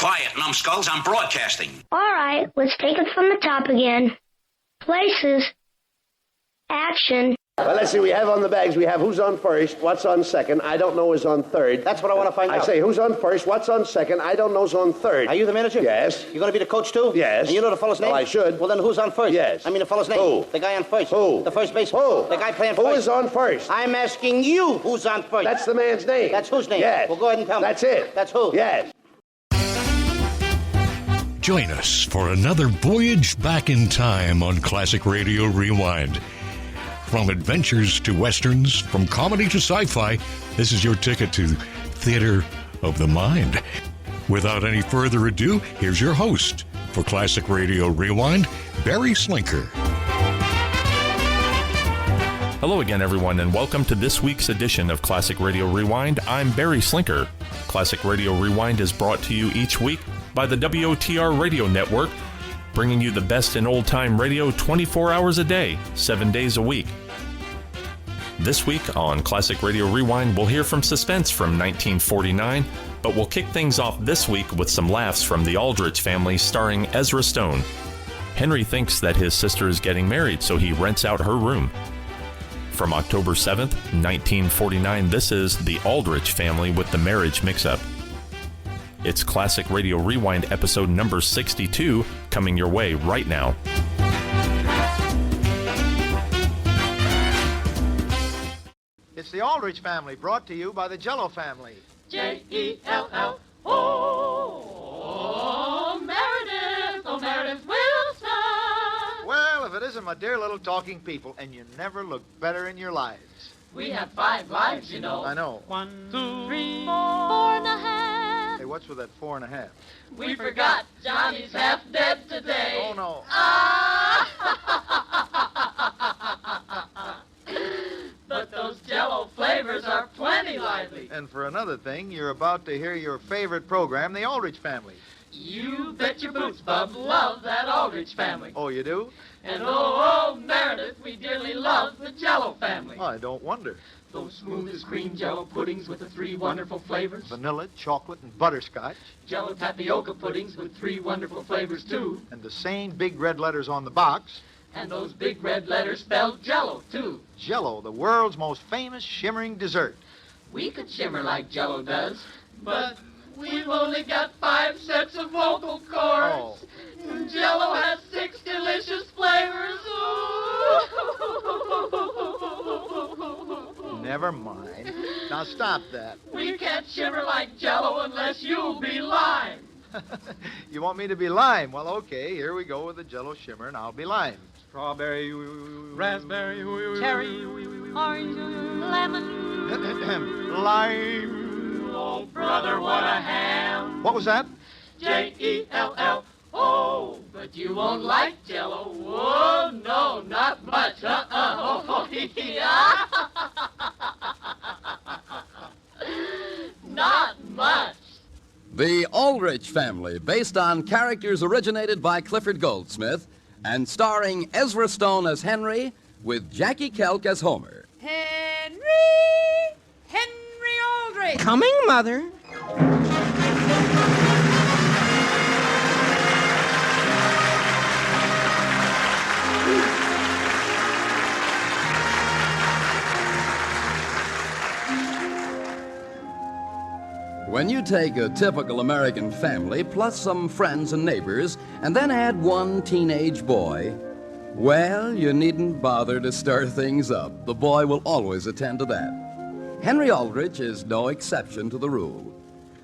Quiet, numbskulls. I'm broadcasting. All right, let's take it from the top again. Places. Action. Well, let's see. We have on the bags, we have who's on first, what's on second, I don't know is on third. That's what I want to find out. I say who's on first, what's on second, I don't know's on third. Are you the manager? Yes. You going to be the coach, too? Yes. And you know the fellow's name? Well, I should. Well, then who's on first? Yes. I mean the fellow's name. Who? The guy on first. Who? The first baseman. Who? The guy playing first. Who is on first? I'm asking you who's on first. That's the man's name. That's whose name? Yes. Well, go ahead and tell me. That's it. That's who? Yes. Join us for another voyage back in time on Classic Radio Rewind. From adventures to westerns, from comedy to sci-fi, this is your ticket to Theater of the Mind. Without any further ado, here's your host for Classic Radio Rewind, Barry Slinker. Hello again, everyone, and welcome to this week's edition of Classic Radio Rewind. I'm Barry Slinker. Classic Radio Rewind is brought to you each week by the WOTR Radio Network, bringing you the best in old-time radio 24 hours a day, 7 days a week. This week on Classic Radio Rewind, we'll hear from Suspense from 1949, but we'll kick things off this week with some laughs from the Aldrich Family starring Ezra Stone. Henry thinks that his sister is getting married, so he rents out her room. From October 7th, 1949, this is the Aldrich Family with the marriage mix-up. It's Classic Radio Rewind episode number 62 coming your way right now. It's the Aldrich Family, brought to you by the Jello family. Jell. Oh, Meredith Wilson. Well, if it isn't my dear little talking people, and you never look better in your lives. We have 5 lives, you know. I know. 1, 2, 3, 4.5. Hey, what's with that 4.5? We forgot Johnny's half dead today. Oh, no. But those Jello flavors are plenty lively. And for another thing, you're about to hear your favorite program, the Aldrich Family. You bet your boots, Bub, love that Aldrich Family. Oh, you do? And oh, Meredith, we dearly love the Jello family. I don't wonder. Those smooth as cream Jello puddings with the 3 wonderful flavors. Vanilla, chocolate, and butterscotch. Jello tapioca puddings with 3 wonderful flavors, too. And the same big red letters on the box. And those big red letters spelled Jello, too. Jello, the world's most famous shimmering dessert. We could shimmer like Jello does, but we've only got 5 sets of vocal cords. Oh. Jello has 6 delicious flavors. Never mind. Now stop that. We can't shimmer like Jello unless you'll be lime. You want me to be lime? Well, okay, here we go with the Jello shimmer, and I'll be lime. Strawberry, raspberry, cherry, orange, lemon, lime. Oh, brother, what a ham. What was that? Jell. Oh, but you won't like Jello. Oh, no, not much. Oh, yeah. Not much. The Aldrich Family, based on characters originated by Clifford Goldsmith and starring Ezra Stone as Henry with Jackie Kelk as Homer. Henry Aldrich. Coming, Mother. When you take a typical American family, plus some friends and neighbors, and then add one teenage boy, well, you needn't bother to stir things up. The boy will always attend to that. Henry Aldrich is no exception to the rule.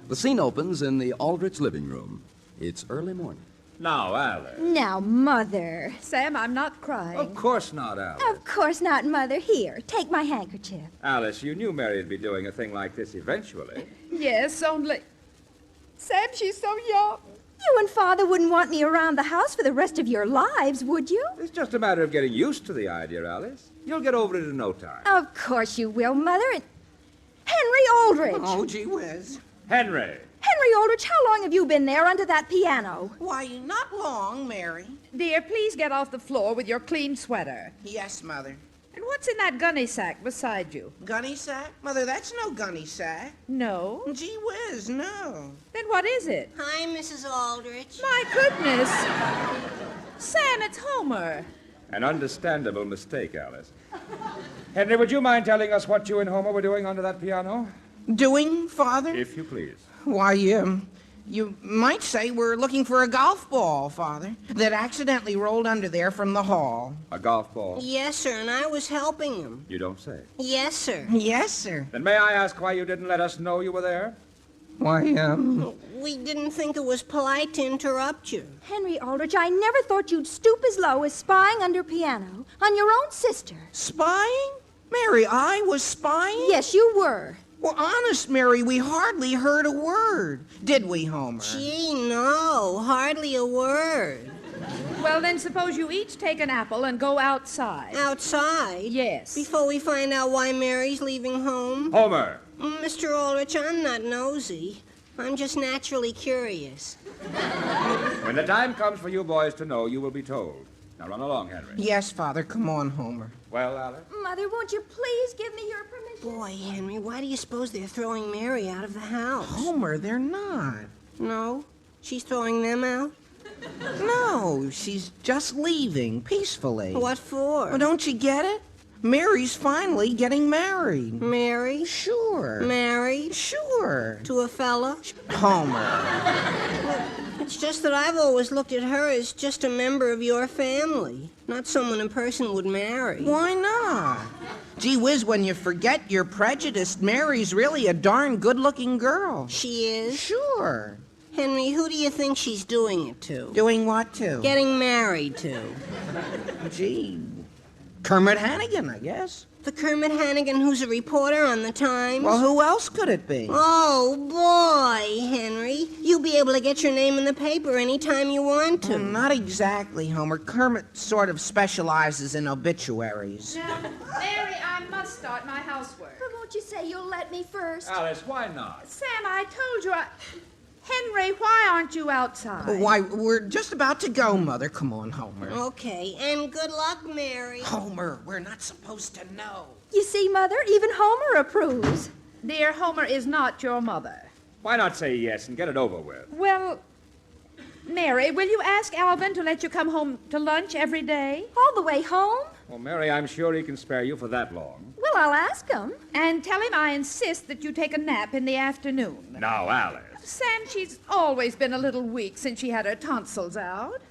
The scene opens in the Aldrich living room. It's early morning. Now, Alice. Now, Mother. Sam, I'm not crying. Of course not, Alice. Of course not, Mother. Here, take my handkerchief. Alice, you knew Mary'd be doing a thing like this eventually. Yes, only... Sam, she's so young. You and Father wouldn't want me around the house for the rest of your lives, would you? It's just a matter of getting used to the idea, Alice. You'll get over it in no time. Of course you will, Mother. And Henry Aldrich. Oh, gee whiz. Henry. Henry Aldrich, how long have you been there under that piano? Why, not long, Mary. Dear, please get off the floor with your clean sweater. Yes, Mother. And what's in that gunny sack beside you? Gunny sack? Mother, that's no gunny sack. No. Gee whiz, no. Then what is it? Hi, Mrs. Aldrich. My goodness. Sam, it's Homer. An understandable mistake, Alice. Henry, would you mind telling us what you and Homer were doing under that piano? Doing, Father? If you please. Why, you might say we're looking for a golf ball, Father, that accidentally rolled under there from the hall. A golf ball? Yes, sir, and I was helping him. You don't say. Yes, sir. Yes, sir. Then may I ask why you didn't let us know you were there? Why, We didn't think it was polite to interrupt you. Henry Aldrich, I never thought you'd stoop as low as spying under piano on your own sister. Spying? Mary, I was spying? Yes, you were. Well, honest, Mary, we hardly heard a word. Did we, Homer? Gee, no, hardly a word. Well, then suppose you each take an apple and go outside. Outside? Yes. Before we find out why Mary's leaving home? Homer! Mr. Aldrich, I'm not nosy. I'm just naturally curious. When the time comes for you boys to know, you will be told. Now run along, Henry. Yes, Father. Come on, Homer. Well, Alice? Mother, won't you please give me your permission? Boy, Henry, why do you suppose they're throwing Mary out of the house? Homer, they're not. No? She's throwing them out? No, she's just leaving peacefully. What for? Well, don't you get it? Mary's finally getting married. Mary? Sure. Married? Sure. To a fella? Homer. It's just that I've always looked at her as just a member of your family, not someone a person would marry. Why not? Gee whiz, when you forget you're prejudiced, Mary's really a darn good-looking girl. She is? Sure. Henry, who do you think she's doing it to? Doing what to? Getting married to. Gee, Kermit Hannigan, I guess. The Kermit Hannigan who's a reporter on the Times? Well, who else could it be? Oh, boy, Henry. You'll be able to get your name in the paper anytime you want to. Not exactly, Homer. Kermit sort of specializes in obituaries. Now, Mary, I must start my housework. But won't you say you'll let me first? Alice, why not? Sam, I told you Henry, why aren't you outside? Why, we're just about to go, Mother. Come on, Homer. Okay, and good luck, Mary. Homer, we're not supposed to know. You see, Mother, even Homer approves. Dear, Homer is not your mother. Why not say yes and get it over with? Well, Mary, will you ask Alvin to let you come home to lunch every day? All the way home? Well, Mary, I'm sure he can spare you for that long. Well, I'll ask him. And tell him I insist that you take a nap in the afternoon. Now, Alice. Sam, she's always been a little weak since she had her tonsils out.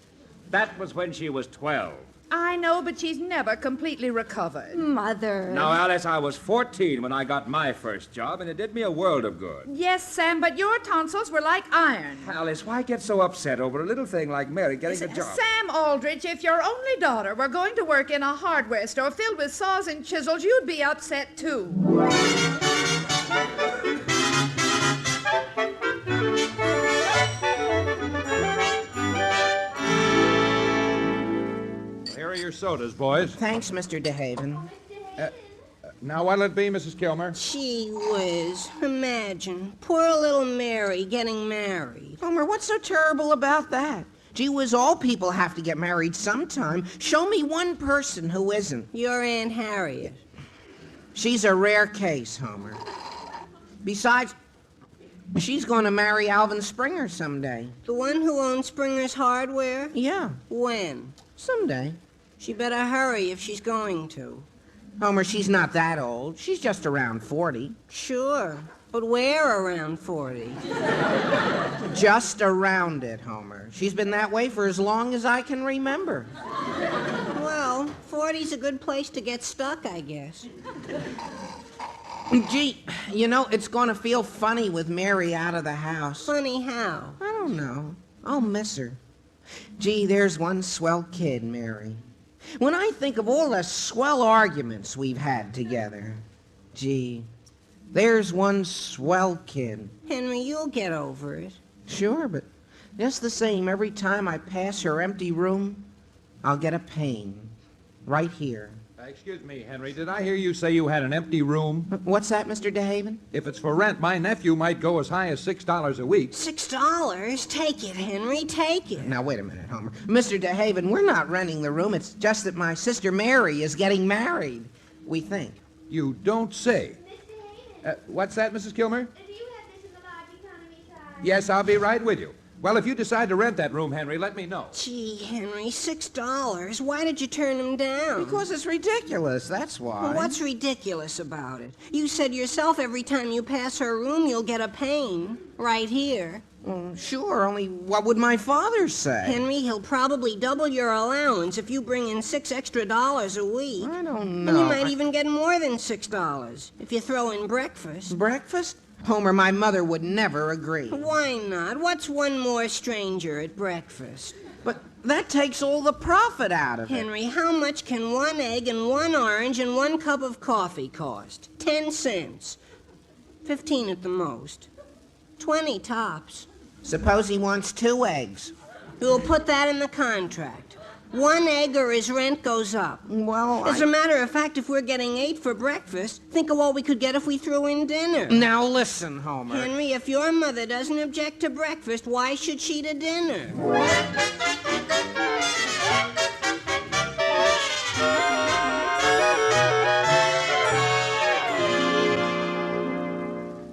That was when she was 12. I know, but she's never completely recovered. Mother. Now, Alice, I was 14 when I got my first job, and it did me a world of good. Yes, Sam, but your tonsils were like iron. Alice, why get so upset over a little thing like Mary getting a job? Sam Aldrich, if your only daughter were going to work in a hardware store filled with saws and chisels, you'd be upset, too. Here are your sodas, boys. Thanks, Mr. DeHaven. Now, what'll it be, Mrs. Kilmer? Gee whiz. Imagine. Poor little Mary getting married. Homer, what's so terrible about that? Gee whiz, all people have to get married sometime. Show me one person who isn't. Your Aunt Harriet. She's a rare case, Homer. Besides, she's going to marry Alvin Springer someday. The one who owns Springer's Hardware? Yeah. When? Someday. She better hurry if she's going to. Homer, she's not that old. She's just around 40. Sure, but we're around 40. Just around it, Homer. She's been that way for as long as I can remember. Well, 40's a good place to get stuck, I guess. Gee, you know, it's going to feel funny with Mary out of the house. Funny how? I don't know. I'll miss her. Gee, there's one swell kid, Mary. When I think of all the swell arguments we've had together, gee, there's one swell kid. Henry, you'll get over it. Sure, but just the same, every time I pass her empty room, I'll get a pain. Right here. Excuse me, Henry. Did I hear you say you had an empty room? What's that, Mr. DeHaven? If it's for rent, my nephew might go as high as $6 a week. $6? Take it, Henry, take it. Now, wait a minute, Homer. Mr. DeHaven, we're not renting the room. It's just that my sister Mary is getting married. we think. You don't say. What's that, Mrs. Kilmer? Do you have this in the large economy size? Yes, I'll be right with you. Well, if you decide to rent that room, Henry, let me know. Gee, Henry, $6. Why did you turn him down? Because it's ridiculous, that's why. Well, what's ridiculous about it? You said yourself every time you pass her room, you'll get a pain. Right here. Sure, only what would my father say? Henry, he'll probably double your allowance if you bring in $6 extra a week. I don't know. And you might even get more than $6 if you throw in breakfast. Breakfast? Homer, my mother would never agree. Why not? What's one more stranger at breakfast? But that takes all the profit out of it. Henry, how much can 1 egg and 1 orange and 1 cup of coffee cost? 10 cents. 15 at the most. 20 tops. Suppose he wants 2 eggs. We'll put that in the contract. 1 egg or his rent goes up. Well, As a matter of fact, if we're getting 8 for breakfast, think of what we could get if we threw in dinner. Now listen, Homer. Henry, if your mother doesn't object to breakfast, why should she to dinner?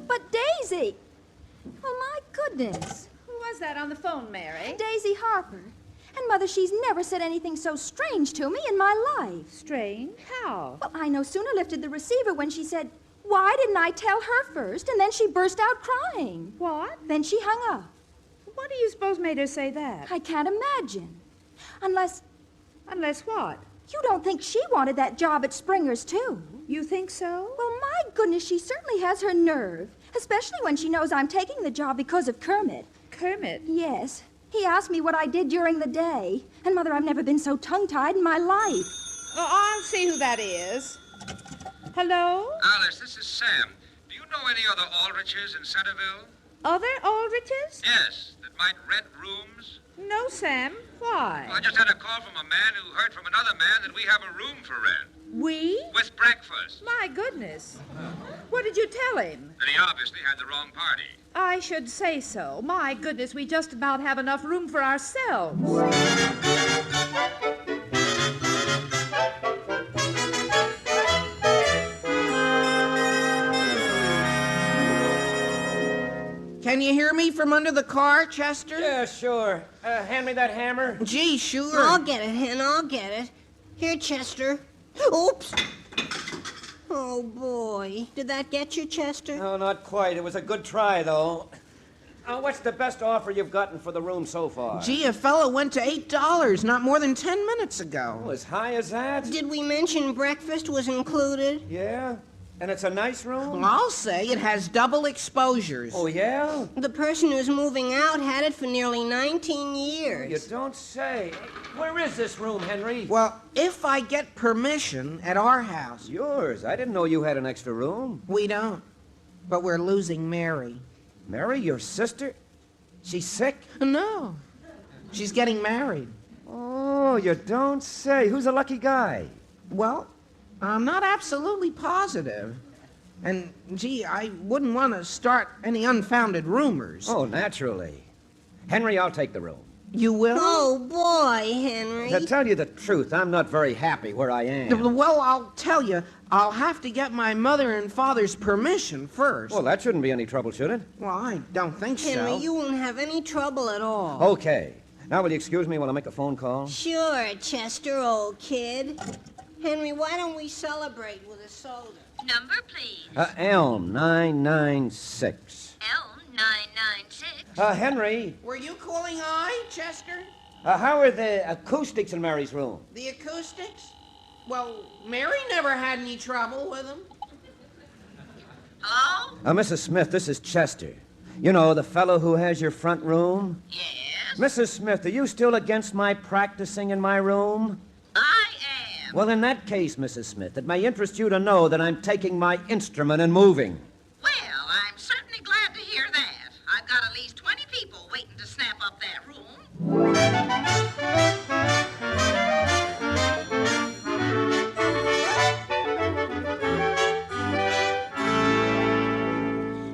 But Daisy! Oh, my goodness. Who was that on the phone, Mary? Daisy Harper. And, Mother, she's never said anything so strange to me in my life. Strange? How? Well, I no sooner lifted the receiver when she said, "Why didn't I tell her first?" And then she burst out crying. What? Then she hung up. What do you suppose made her say that? I can't imagine. Unless... Unless what? You don't think she wanted that job at Springer's, too? You think so? Well, my goodness, she certainly has her nerve. Especially when she knows I'm taking the job because of Kermit. Kermit? Yes. He asked me what I did during the day. And, Mother, I've never been so tongue-tied in my life. Oh, I'll see who that is. Hello? Alice, this is Sam. Do you know any other Aldriches in Centerville? Other Aldriches? Yes, that might rent rooms. No, Sam. Why? Well, I just had a call from a man who heard from another man that we have a room for rent. We? With breakfast. My goodness. What did you tell him? That he obviously had the wrong party. I should say so. My goodness, we just about have enough room for ourselves. Can you hear me from under the car, Chester? Yeah, sure. Hand me that hammer. Gee, sure. I'll get it, Hen. I'll get it. Here, Chester. Oops. Oh, boy. Did that get you, Chester? No, not quite. It was a good try, though. What's the best offer you've gotten for the room so far? Gee, a fellow went to $8 not more than 10 minutes ago. Oh, as high as that? Did we mention breakfast was included? Yeah? And it's a nice room? I'll say it has double exposures. Oh, yeah? The person who's moving out had it for nearly 19 years. You don't say. Where is this room, Henry? Well, if I get permission at our house. Yours? I didn't know you had an extra room. We don't. But we're losing Mary. Mary, your sister? She's sick? No. She's getting married. Oh, you don't say. Who's the lucky guy? Well, I'm not absolutely positive. And, gee, I wouldn't want to start any unfounded rumors. Oh, naturally. Henry, I'll take the room. You will? Oh, boy, Henry. To tell you the truth, I'm not very happy where I am. Well, I'll tell you, I'll have to get my mother and father's permission first. Well, that shouldn't be any trouble, should it? Well, I don't think so. Henry, you won't have any trouble at all. Okay. Now, will you excuse me while I make a phone call? Sure, Chester, old kid. Henry, why don't we celebrate with a soda? Number, please. Elm 996. Elm 996. Henry. Were you calling I, Chester? How are the acoustics in Mary's room? The acoustics? Well, Mary never had any trouble with them. Hello? Mrs. Smith, this is Chester. You know, the fellow who has your front room? Yes? Mrs. Smith, are you still against my practicing in my room? I am. Well, in that case, Mrs. Smith, it may interest you to know that I'm taking my instrument and moving. Well, I'm certainly glad to hear that. I've got at least 20 people waiting to snap up that room.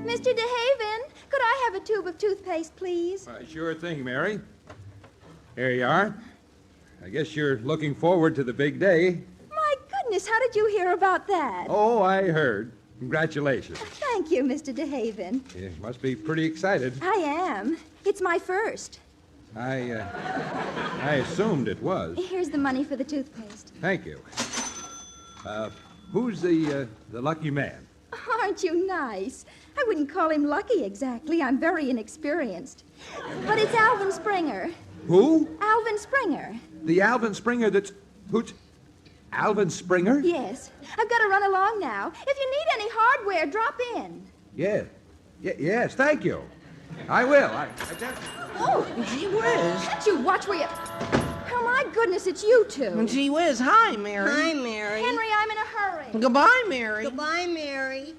Mr. DeHaven, could I have a tube of toothpaste, please? Sure thing, Mary. Here you are. I guess you're looking forward to the big day. My goodness, how did you hear about that? Oh, I heard. Congratulations. Thank you, Mr. DeHaven. You must be pretty excited. I am. It's my first. I assumed it was. Here's the money for the toothpaste. Thank you. Who's the lucky man? Aren't you nice? I wouldn't call him lucky exactly. I'm very inexperienced. But it's Alvin Springer. Who? Alvin Springer. The Alvin Springer that's... Who's... Alvin Springer? Yes. I've got to run along now. If you need any hardware, drop in. Yes. Yes, thank you. I will. Oh, gee whiz. Can't you watch where you... Oh, my goodness, it's you two. Gee whiz. Hi, Mary. Hi, Mary. Henry, I'm in a hurry. Goodbye, Mary. Goodbye, Mary.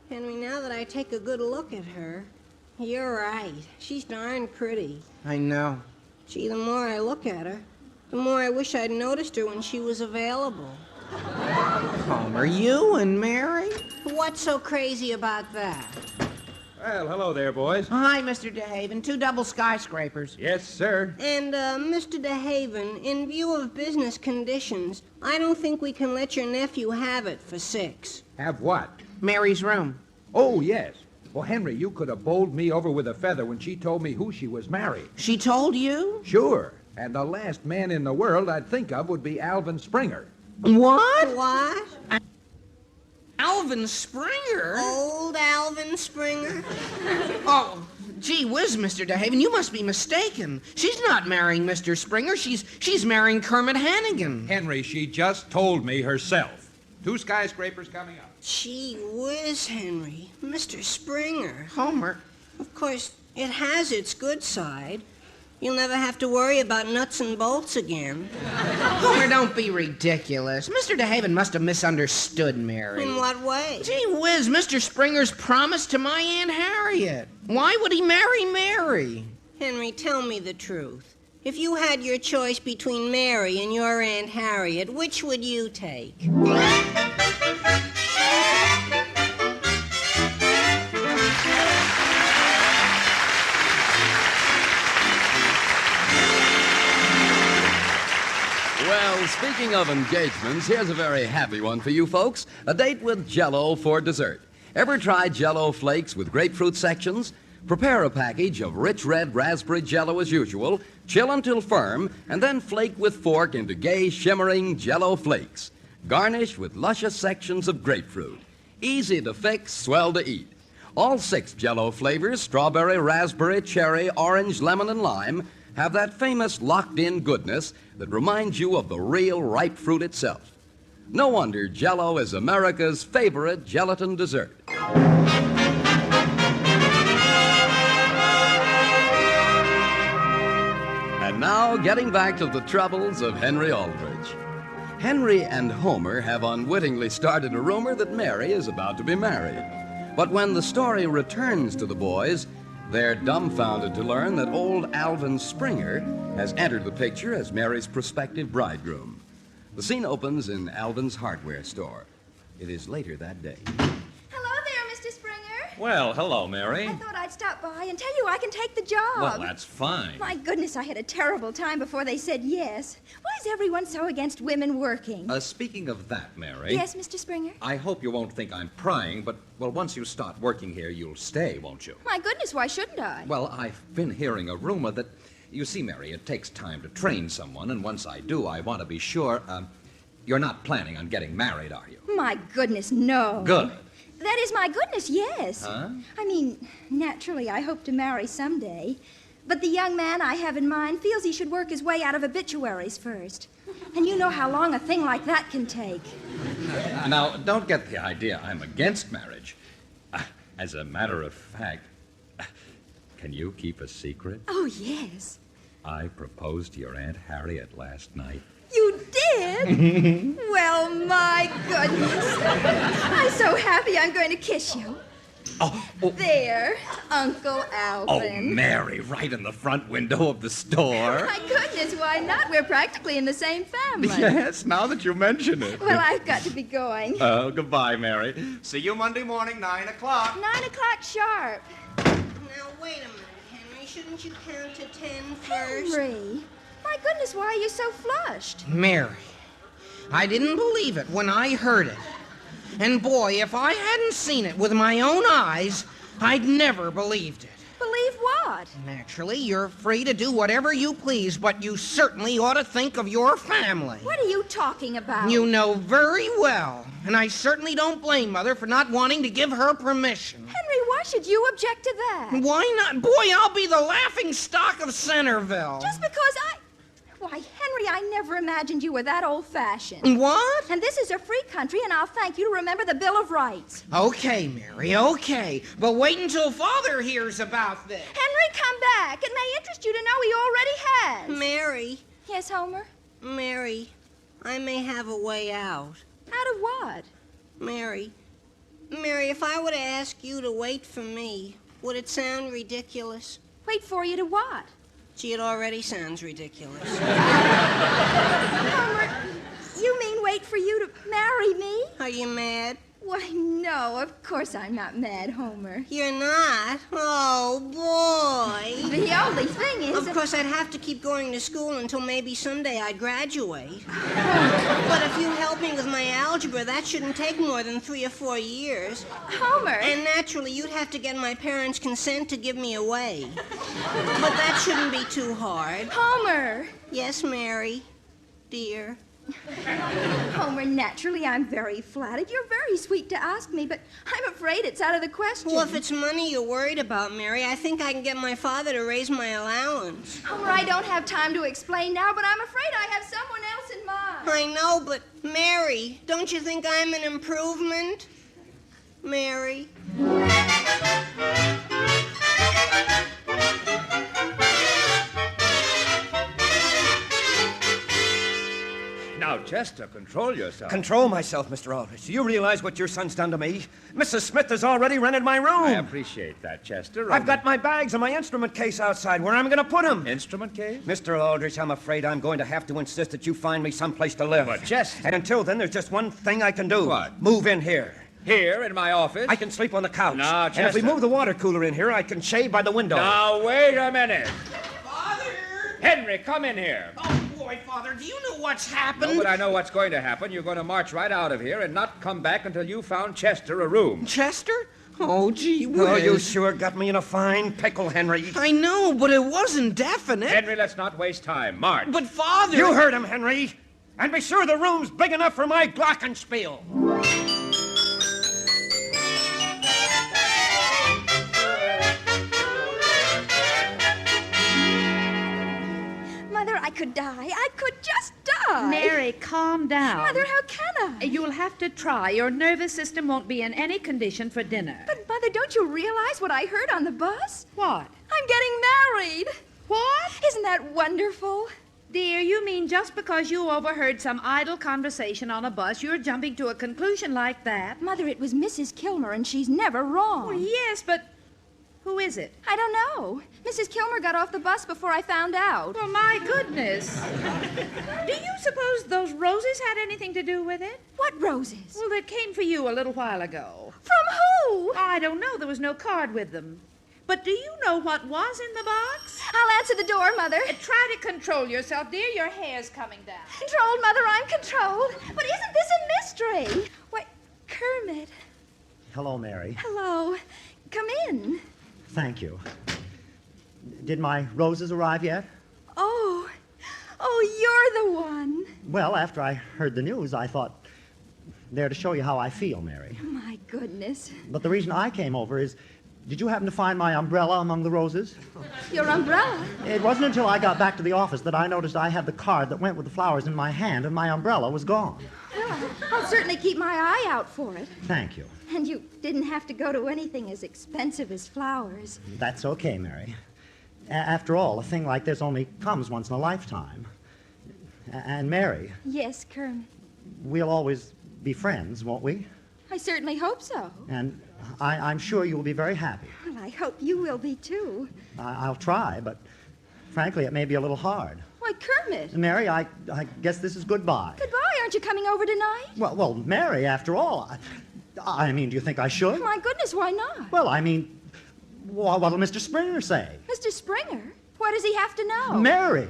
Henry, now that I take a good look at her, you're right. She's darn pretty. I know. Gee, the more I look at her, the more I wish I'd noticed her when she was available. Homer, you and Mary? What's so crazy about that? Well, hello there, boys. Hi, Mr. DeHaven. 2 double skyscrapers. Yes, sir. And, Mr. DeHaven, in view of business conditions, I don't think we can let your nephew have it for 6. Have what? Mary's room. Oh, yes. Well, Henry, you could have bowled me over with a feather when she told me who she was marrying. She told you? Sure. And the last man in the world I'd think of would be Alvin Springer. What? What? Alvin Springer? Old Alvin Springer? Oh, gee whiz, Mr. DeHaven, you must be mistaken. She's not marrying Mr. Springer. She's marrying Kermit Hannigan. Henry, she just told me herself. 2 skyscrapers coming up. Gee whiz, Henry. Mr. Springer. Homer. Of course, it has its good side. You'll never have to worry about nuts and bolts again. Homer, don't be ridiculous. Mr. DeHaven must have misunderstood Mary. In what way? Gee whiz, Mr. Springer's promised to my Aunt Harriet. Why would he marry Mary? Henry, tell me the truth. If you had your choice between Mary and your Aunt Harriet, which would you take? Well, speaking of engagements, here's a very happy one for you folks. A date with Jell-O for dessert. Ever tried Jell-O flakes with grapefruit sections? Prepare a package of rich red raspberry Jell-O as usual, chill until firm, and then flake with fork into gay, shimmering Jell-O flakes. Garnish with luscious sections of grapefruit. Easy to fix, swell to eat. All 6 Jell-O flavors, strawberry, raspberry, cherry, orange, lemon, and lime, have that famous locked-in goodness that reminds you of the real ripe fruit itself. No wonder Jell-O is America's favorite gelatin dessert. And now, getting back to the troubles of Henry Aldrich. Henry and Homer have unwittingly started a rumor that Mary is about to be married. But when the story returns to the boys, they're dumbfounded to learn that old Alvin Springer has entered the picture as Mary's prospective bridegroom. The scene opens in Alvin's hardware store. It is later that day. Hello there, Mr. Springer. Well, hello, Mary. I thought I'd stop by and tell you I can take the job. Well, that's fine. My goodness, I had a terrible time before they said yes. Why is everyone so against women working? Speaking of that, Mary. Yes, Mr. Springer? I hope you won't think I'm prying, but, well, once you start working here, you'll stay, won't you? My goodness, why shouldn't I? Well, I've been hearing a rumor that, you see, Mary, it takes time to train someone, and once I do, I want to be sure, you're not planning on getting married, are you? My goodness, no. Good. That is, my goodness, yes. Huh? I mean, naturally, I hope to marry someday. But the young man I have in mind feels he should work his way out of obituaries first. And you know how long a thing like that can take. Now, don't get the idea I'm against marriage. As a matter of fact, can you keep a secret? Oh, yes. I proposed to your Aunt Harriet last night. You did? Well, my goodness. I'm so happy I'm going to kiss you. Oh. There, Uncle Alvin. Oh, Mary, right in the front window of the store. My goodness, why not? We're practically in the same family. Yes, now that you mention it. Well, I've got to be going. Oh, goodbye, Mary. See you Monday morning, 9 o'clock. 9 o'clock sharp. Now, wait a minute, Henry. Shouldn't you count to 10 first? Henry, my goodness, why are you so flushed? Mary, I didn't believe it when I heard it. And boy, if I hadn't seen it with my own eyes, I'd never believed it. Believe what? Naturally, you're free to do whatever you please, but you certainly ought to think of your family. What are you talking about? You know very well. And I certainly don't blame Mother for not wanting to give her permission. Henry, why should you object to that? Why not? Boy, I'll be the laughing stock of Centerville. Just because Why, Henry, I never imagined you were that old-fashioned. What? And this is a free country, and I'll thank you to remember the Bill of Rights. Okay, Mary, okay. But wait until Father hears about this. Henry, come back. It may interest you to know he already has. Mary. Yes, Homer? Mary, I may have a way out. Out of what? Mary, if I were to ask you to wait for me, would it sound ridiculous? Wait for you to what? Gee, it already sounds ridiculous. Homer, you mean wait for you to marry me? Are you mad? Why, no, of course I'm not mad, Homer. You're not? Oh, boy. The only thing is... Of course, I'd have to keep going to school until maybe someday I'd graduate. But if you help me with my algebra, that shouldn't take more than 3 or 4 years. Homer! And naturally, you'd have to get my parents' consent to give me away. But that shouldn't be too hard. Homer! Yes, Mary, dear. Homer, naturally, I'm very flattered. You're very sweet to ask me, but I'm afraid it's out of the question. Well, if it's money you're worried about, Mary, I think I can get my father to raise my allowance. Homer, I don't have time to explain now, but I'm afraid I have someone else in mind. I know, but Mary, don't you think I'm an improvement? Mary. Now, Chester, control yourself. Control myself, Mr. Aldrich. Do you realize what your son's done to me? Mrs. Smith has already rented my room. I appreciate that, Chester. I've got my bags and my instrument case outside. Where am I going to put them? Instrument case? Mr. Aldrich, I'm afraid I'm going to have to insist that you find me someplace to live. But, Chester... And until then, there's just one thing I can do. What? Move in here. Here, in my office? I can sleep on the couch. No, Chester. And if we move the water cooler in here, I can shave by the window. Now, wait a minute. Father! Henry, come in here. Oh, boy, Father, do you know what's happened? No, but I know what's going to happen. You're going to march right out of here and not come back until you found Chester a room. Chester? Oh, gee whiz. Oh, you sure got me in a fine pickle, Henry. I know, but it wasn't definite. Henry, let's not waste time. March. But, Father... You heard him, Henry. And be sure the room's big enough for my glockenspiel. Mother, I could die. I could just die. Mary, calm down. Mother, how can I? You'll have to try. Your nervous system won't be in any condition for dinner. But, Mother, don't you realize what I heard on the bus? What? I'm getting married. What? Isn't that wonderful? Dear, you mean just because you overheard some idle conversation on a bus, you're jumping to a conclusion like that? Mother, it was Mrs. Kilmer, and she's never wrong. Well, yes, but who is it? I don't know. Mrs. Kilmer got off the bus before I found out. Well, my goodness. Do you suppose those roses had anything to do with it? What roses? Well, that came for you a little while ago. From who? I don't know. There was no card with them. But do you know what was in the box? I'll answer the door, Mother. Try to control yourself, dear. Your hair's coming down. Controlled, Mother, I'm controlled. But isn't this a mystery? Why, Kermit. Hello, Mary. Hello. Come in. Thank you. Did my roses arrive yet? Oh, you're the one. Well, after I heard the news, I thought, there to show you how I feel, Mary. My goodness. But the reason I came over is, did you happen to find my umbrella among the roses? Your umbrella? It wasn't until I got back to the office that I noticed I had the card that went with the flowers in my hand, and my umbrella was gone. Well, I'll certainly keep my eye out for it. Thank you. And you didn't have to go to anything as expensive as flowers. That's okay, Mary. After all, a thing like this only comes once in a lifetime. And Mary... Yes, Kermit. We'll always be friends, won't we? I certainly hope so. And I'm sure you'll be very happy. Well, I hope you will be, too. I'll try, but frankly, it may be a little hard. Why, Kermit. Mary, I guess this is goodbye. Goodbye. Aren't you coming over tonight? Well, Mary, after all, I mean, do you think I should? My goodness, why not? Well, I mean, what'll Mr. Springer say? Mr. Springer? What does he have to know? Mary!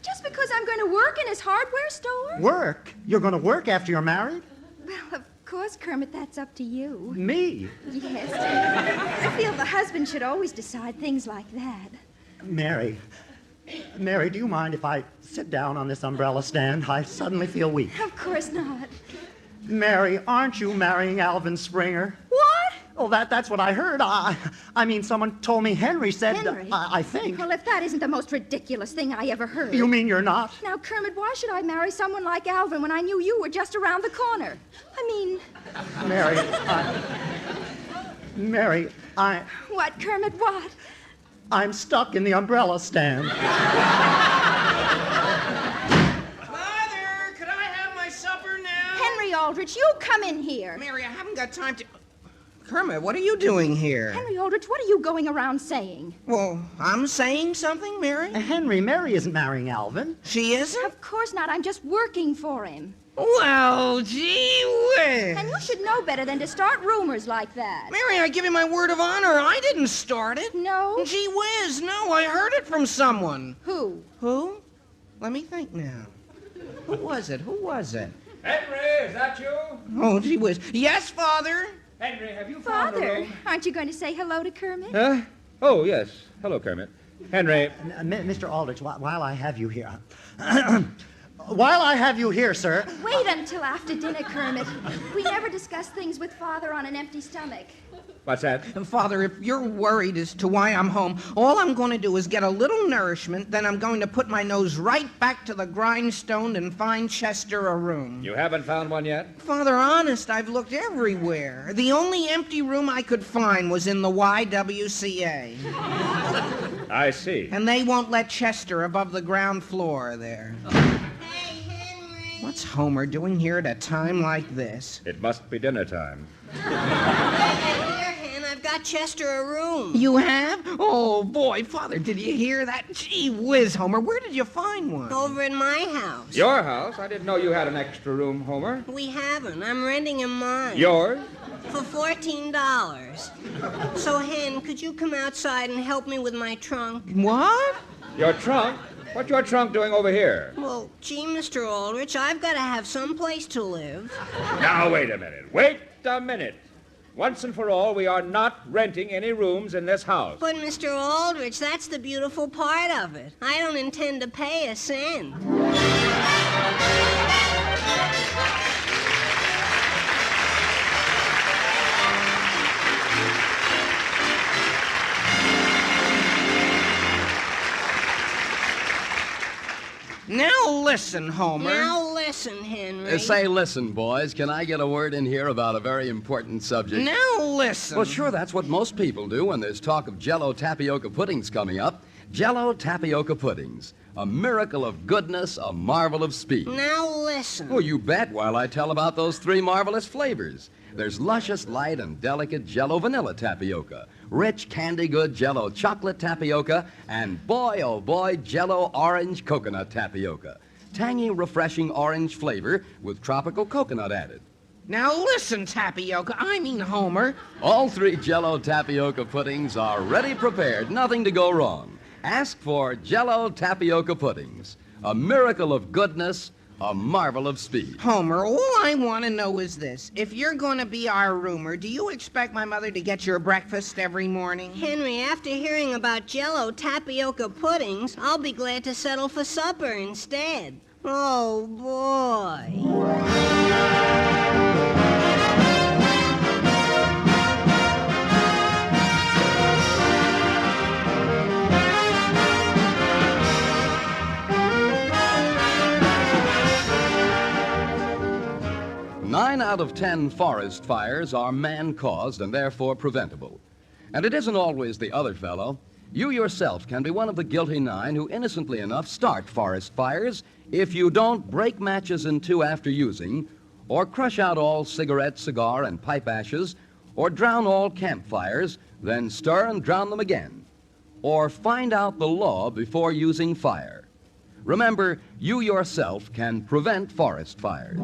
Just because I'm going to work in his hardware store? Work? You're going to work after you're married? Well, of course, Kermit, that's up to you. Me? Yes. I feel the husband should always decide things like that. Mary, do you mind if I sit down on this umbrella stand? I suddenly feel weak. Of course not. Mary, aren't you marrying Alvin Springer? What? Oh, that's what I heard. I mean, someone told me Henry said... Henry? I think. Well, if that isn't the most ridiculous thing I ever heard. You mean you're not? Now, Kermit, why should I marry someone like Alvin when I knew you were just around the corner? I mean... Mary, What, Kermit, what? I'm stuck in the umbrella stand. Mother, could I have my supper now? Henry Aldrich, you come in here. Mary, I haven't got time to... Kermit, what are you doing here? Henry Aldrich, what are you going around saying? Well, I'm saying something, Mary? Henry, Mary isn't marrying Alvin. She isn't? Of course not. I'm just working for him. Well, gee whiz. And you should know better than to start rumors like that. Mary, I give you my word of honor. I didn't start it. No? Gee whiz, no. I heard it from someone. Who? Who? Let me think now. Who was it? Henry, is that you? Oh, gee whiz. Yes, Father. Henry, have you found a Father, room? aren't you going to say hello to Kermit? Huh? Oh, yes. Hello, Kermit. Henry. Mr. Aldrich, while I have you here... While I have you here, sir... Wait until after dinner, Kermit. We never discuss things with Father on an empty stomach. What's that? Father, if you're worried as to why I'm home, all I'm going to do is get a little nourishment, then I'm going to put my nose right back to the grindstone and find Chester a room. You haven't found one yet? Father, honest, I've looked everywhere. The only empty room I could find was in the YWCA. I see. And they won't let Chester above the ground floor there. What's Homer doing here at a time like this? It must be dinner time. Here, Hen, I've got Chester a room. You have? Oh, boy, Father, did you hear that? Gee whiz, Homer, where did you find one? Over in my house. Your house? I didn't know you had an extra room, Homer. We haven't. I'm renting him mine. Yours? For $14. So, Hen, could you come outside and help me with my trunk? What? Your trunk? What's your trunk doing over here? Well, gee, Mr. Aldrich, I've got to have some place to live. Now, wait a minute. Wait a minute. Once and for all, we are not renting any rooms in this house. But, Mr. Aldrich, that's the beautiful part of it. I don't intend to pay a cent. 'Now listen, Homer.' Now listen, Henry. Say listen, boys. Can I get a word in here about a very important subject? Now listen. Well, sure, that's what most people do when there's talk of Jell-O tapioca puddings coming up. Jell-O tapioca puddings. A miracle of goodness, a marvel of speed. Now listen. Oh, you bet, while I tell about those three marvelous flavors. There's luscious, light, and delicate Jell-O vanilla tapioca, rich, candy-good Jell-O chocolate tapioca, and boy, oh boy, Jell-O orange coconut tapioca. Tangy, refreshing orange flavor with tropical coconut added. Now listen, Tapioca, I mean Homer. All three Jell-O tapioca puddings are ready prepared, nothing to go wrong. Ask for Jell-O tapioca puddings, a miracle of goodness, a marvel of speed. Homer, all I want to know is this. If you're going to be our roomer, do you expect my mother to get your breakfast every morning? Henry, after hearing about Jell-O tapioca puddings, I'll be glad to settle for supper instead. Oh, boy. 9 out of 10 forest fires are man-caused and therefore preventable. And it isn't always the other fellow. You yourself can be one of the guilty 9 who innocently enough start forest fires if you don't break matches in two after using, or crush out all cigarette, cigar, and pipe ashes, or drown all campfires, then stir and drown them again, or find out the law before using fire. Remember, you yourself can prevent forest fires.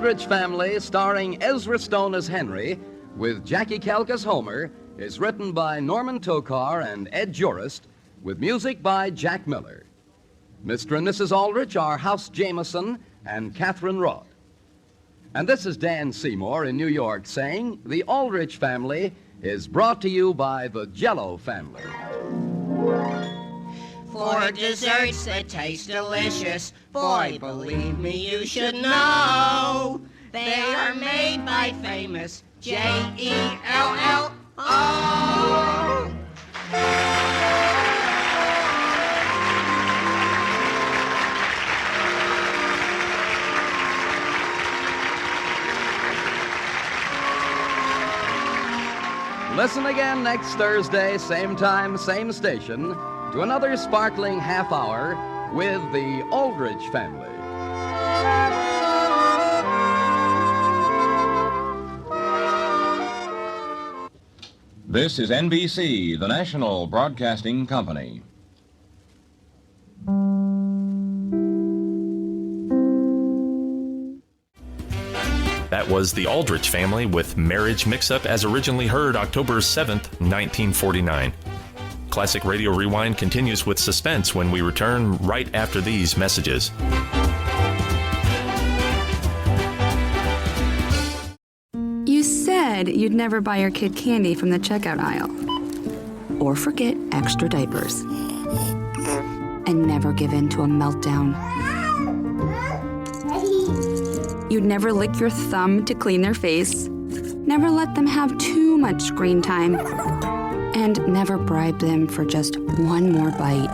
Aldrich Family, starring Ezra Stone as Henry, with Jackie Kelk as Homer, is written by Norman Tokar and Ed Jurist, with music by Jack Miller. Mr. and Mrs. Aldrich are House Jameson and Catherine Roth. And this is Dan Seymour in New York saying the Aldrich Family is brought to you by the Jell-O family. For desserts that taste delicious, boy, believe me, you should know. They are made by famous Jell-O. Listen again next Thursday, same time, same station, to another sparkling half hour with the Aldrich Family. This is NBC, the national broadcasting company. That was the Aldrich Family with Marriage Mix-Up as originally heard October 7th, 1949. Classic Radio Rewind continues with Suspense when we return right after these messages. You said you'd never buy your kid candy from the checkout aisle. Or forget extra diapers. And never give in to a meltdown. You'd never lick your thumb to clean their face. Never let them have too much screen time. And never bribe them for just one more bite.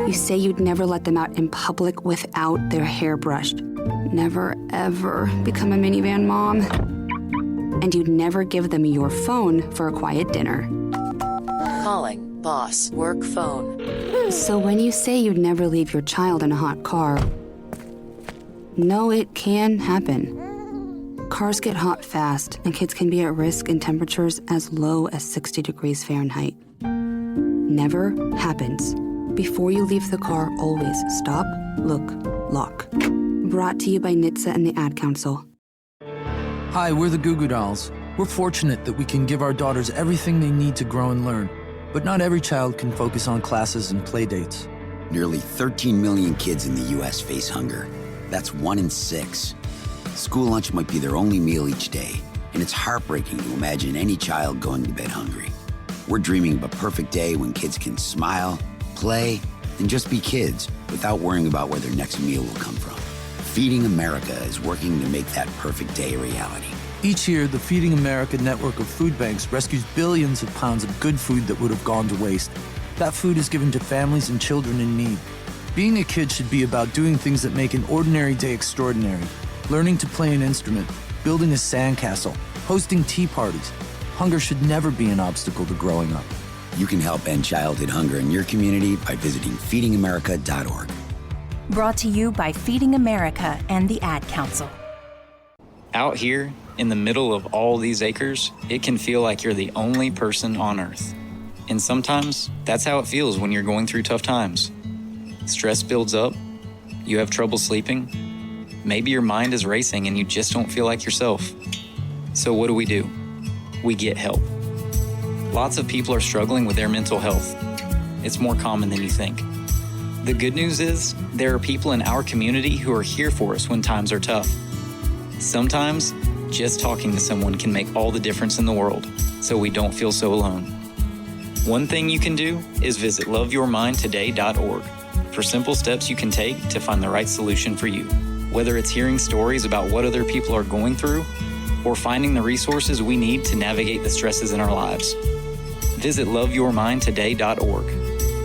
You say you'd never let them out in public without their hair brushed. Never, ever become a minivan mom. And you'd never give them your phone for a quiet dinner. Calling boss work phone. So when you say you'd never leave your child in a hot car, no, it can happen. Cars get hot fast, and kids can be at risk in temperatures as low as 60 degrees Fahrenheit. Never happens. Before you leave the car, always stop, look, lock. Brought to you by NHTSA and the Ad Council. Hi, we're the Goo Goo Dolls. We're fortunate that we can give our daughters everything they need to grow and learn. But not every child can focus on classes and play dates. Nearly 13 million kids in the U.S. face hunger. That's 1 in 6. School lunch might be their only meal each day, and it's heartbreaking to imagine any child going to bed hungry. We're dreaming of a perfect day when kids can smile, play, and just be kids without worrying about where their next meal will come from. Feeding America is working to make that perfect day a reality. Each year, the Feeding America network of food banks rescues billions of pounds of good food that would have gone to waste. That food is given to families and children in need. Being a kid should be about doing things that make an ordinary day extraordinary. Learning to play an instrument, building a sandcastle, hosting tea parties. Hunger should never be an obstacle to growing up. You can help end childhood hunger in your community by visiting feedingamerica.org. Brought to you by Feeding America and the Ad Council. Out here, in the middle of all these acres, it can feel like you're the only person on Earth. And sometimes, that's how it feels when you're going through tough times. Stress builds up, you have trouble sleeping, maybe your mind is racing and you just don't feel like yourself. So what do? We get help. Lots of people are struggling with their mental health. It's more common than you think. The good news is, there are people in our community who are here for us when times are tough. Sometimes, just talking to someone can make all the difference in the world, so we don't feel so alone. One thing you can do is visit loveyourmindtoday.org for simple steps you can take to find the right solution for you. Whether it's hearing stories about what other people are going through or finding the resources we need to navigate the stresses in our lives. Visit loveyourmindtoday.org.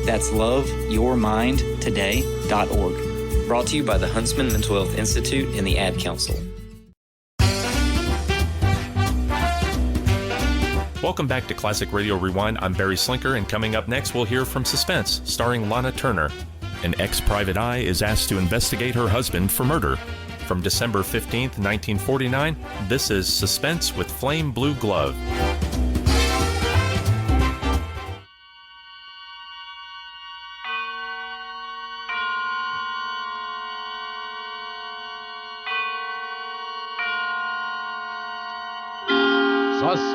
That's loveyourmindtoday.org. Brought to you by the Huntsman Mental Health Institute and the Ad Council. Welcome back to Classic Radio Rewind. I'm Barry Slinker, and coming up next, we'll hear from Suspense, starring Lana Turner. An ex-private eye is asked to investigate her husband for murder. From December 15th, 1949, this is Suspense with Flame Blue Glove.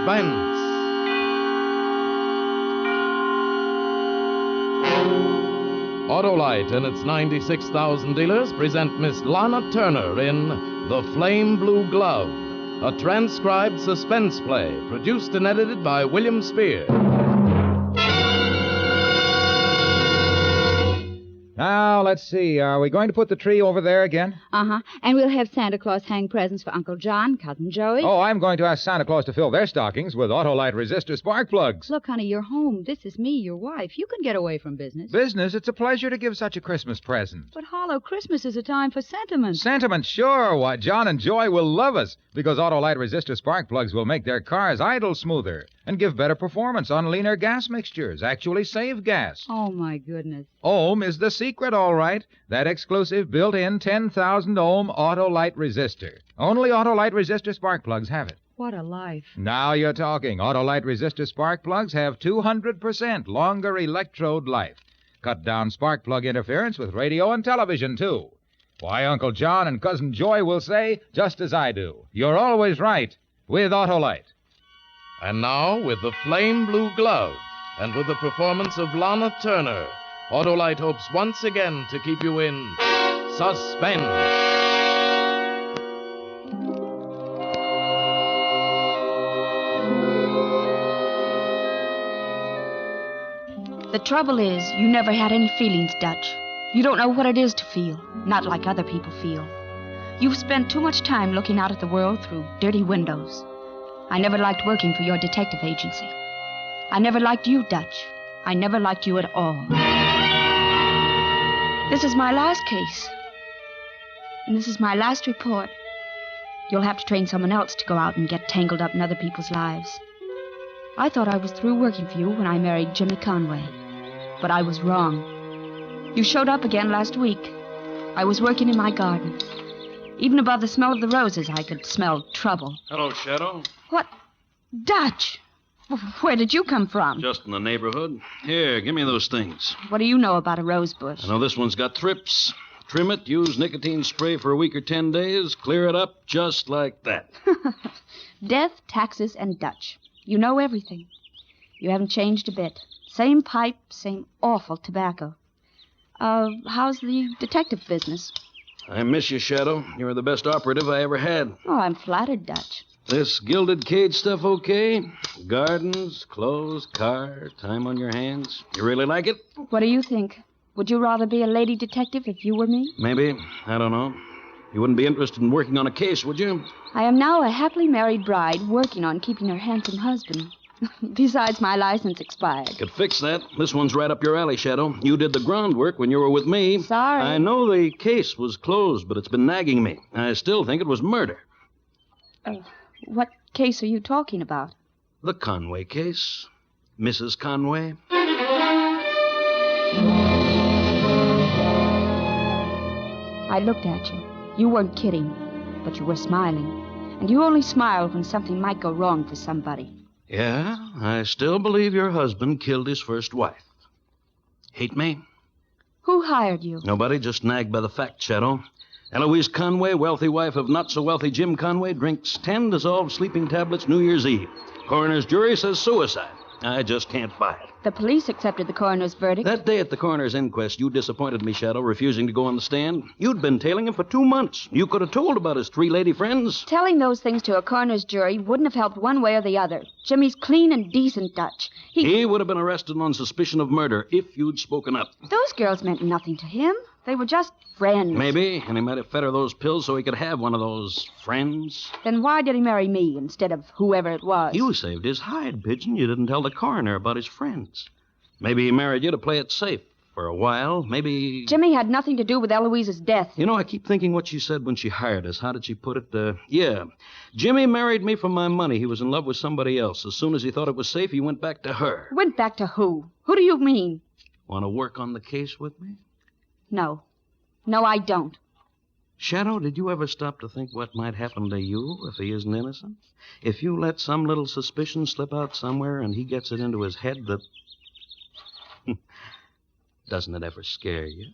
Suspense. Autolite and its 96,000 dealers present Miss Lana Turner in The Flame Blue Glove, a transcribed suspense play produced and edited by William Spear. Now, let's see. Are we going to put the tree over there again? Uh-huh. And we'll have Santa Claus hang presents for Uncle John, Cousin Joey. Oh, I'm going to ask Santa Claus to fill their stockings with Autolite resistor spark plugs. Look, honey, you're home. This is me, your wife. You can get away from business. Business? It's a pleasure to give such a Christmas present. But, Harlow, Christmas is a time for sentiment. Sentiment, sure. Why, John and Joy will love us because Autolite resistor spark plugs will make their cars idle smoother and give better performance on leaner gas mixtures, actually save gas. Oh, my goodness. Ohm is the secret, all right. That exclusive built-in 10,000 ohm Autolite resistor. Only Autolite resistor spark plugs have it. What a life. Now you're talking. Autolite resistor spark plugs have 200% longer electrode life. Cut down spark plug interference with radio and television, too. Why, Uncle John and Cousin Joy will say, just as I do, you're always right with Autolite. And now, with The Flame Blue Glove, and with the performance of Lana Turner, Autolite hopes once again to keep you in suspense. The trouble is, you never had any feelings, Dutch. You don't know what it is to feel, not like other people feel. You've spent too much time looking out at the world through dirty windows. I never liked working for your detective agency. I never liked you, Dutch. I never liked you at all. This is my last case. And this is my last report. You'll have to train someone else to go out and get tangled up in other people's lives. I thought I was through working for you when I married Jimmy Conway. But I was wrong. You showed up again last week. I was working in my garden. Even above the smell of the roses, I could smell trouble. Hello, Shadow. What? Dutch! Where did you come from? Just in the neighborhood. Here, give me those things. What do you know about a rose bush? I know this one's got thrips. Trim it, use nicotine spray for a week or 10 days, clear it up just like that. Death, taxes, and Dutch. You know everything. You haven't changed a bit. Same pipe, same awful tobacco. How's the detective business? I miss you, Shadow. You were the best operative I ever had. Oh, I'm flattered, Dutch. This gilded cage stuff okay? Gardens, clothes, car, time on your hands. You really like it? What do you think? Would you rather be a lady detective if you were me? Maybe. I don't know. You wouldn't be interested in working on a case, would you? I am now a happily married bride working on keeping her handsome husband. Besides, my license expired. Could fix that. This one's right up your alley, Shadow. You did the groundwork when you were with me. Sorry. I know the case was closed, but it's been nagging me. I still think it was murder. What case are you talking about? The Conway case. Mrs. Conway. I looked at you. You weren't kidding, but you were smiling. And you only smile when something might go wrong for somebody. Yeah, I still believe your husband killed his first wife. Hate me? Who hired you? Nobody, just nagged by the fact, Shadow. Eloise Conway, wealthy wife of not-so-wealthy Jim Conway, drinks 10 dissolved sleeping tablets New Year's Eve. Coroner's jury says suicide. I just can't buy it. The police accepted the coroner's verdict. That day at the coroner's inquest, you disappointed me, Shadow, refusing to go on the stand. You'd been tailing him for 2 months. You could have told about his 3 lady friends. Telling those things to a coroner's jury wouldn't have helped one way or the other. Jimmy's clean and decent, Dutch. He would have been arrested on suspicion of murder if you'd spoken up. Those girls meant nothing to him. They were just friends. Maybe, and he might have fed her those pills so he could have one of those friends. Then why did he marry me instead of whoever it was? You saved his hide, Pigeon. You didn't tell the coroner about his friends. Maybe he married you to play it safe for a while. Maybe... Jimmy had nothing to do with Eloise's death. You know, I keep thinking what she said when she hired us. How did she put it? Yeah. Jimmy married me for my money. He was in love with somebody else. As soon as he thought it was safe, he went back to her. Went back to who? Who do you mean? Want to work on the case with me? No. No, I don't. Shadow, did you ever stop to think what might happen to you if he isn't innocent? If you let some little suspicion slip out somewhere and he gets it into his head that... Doesn't it ever scare you?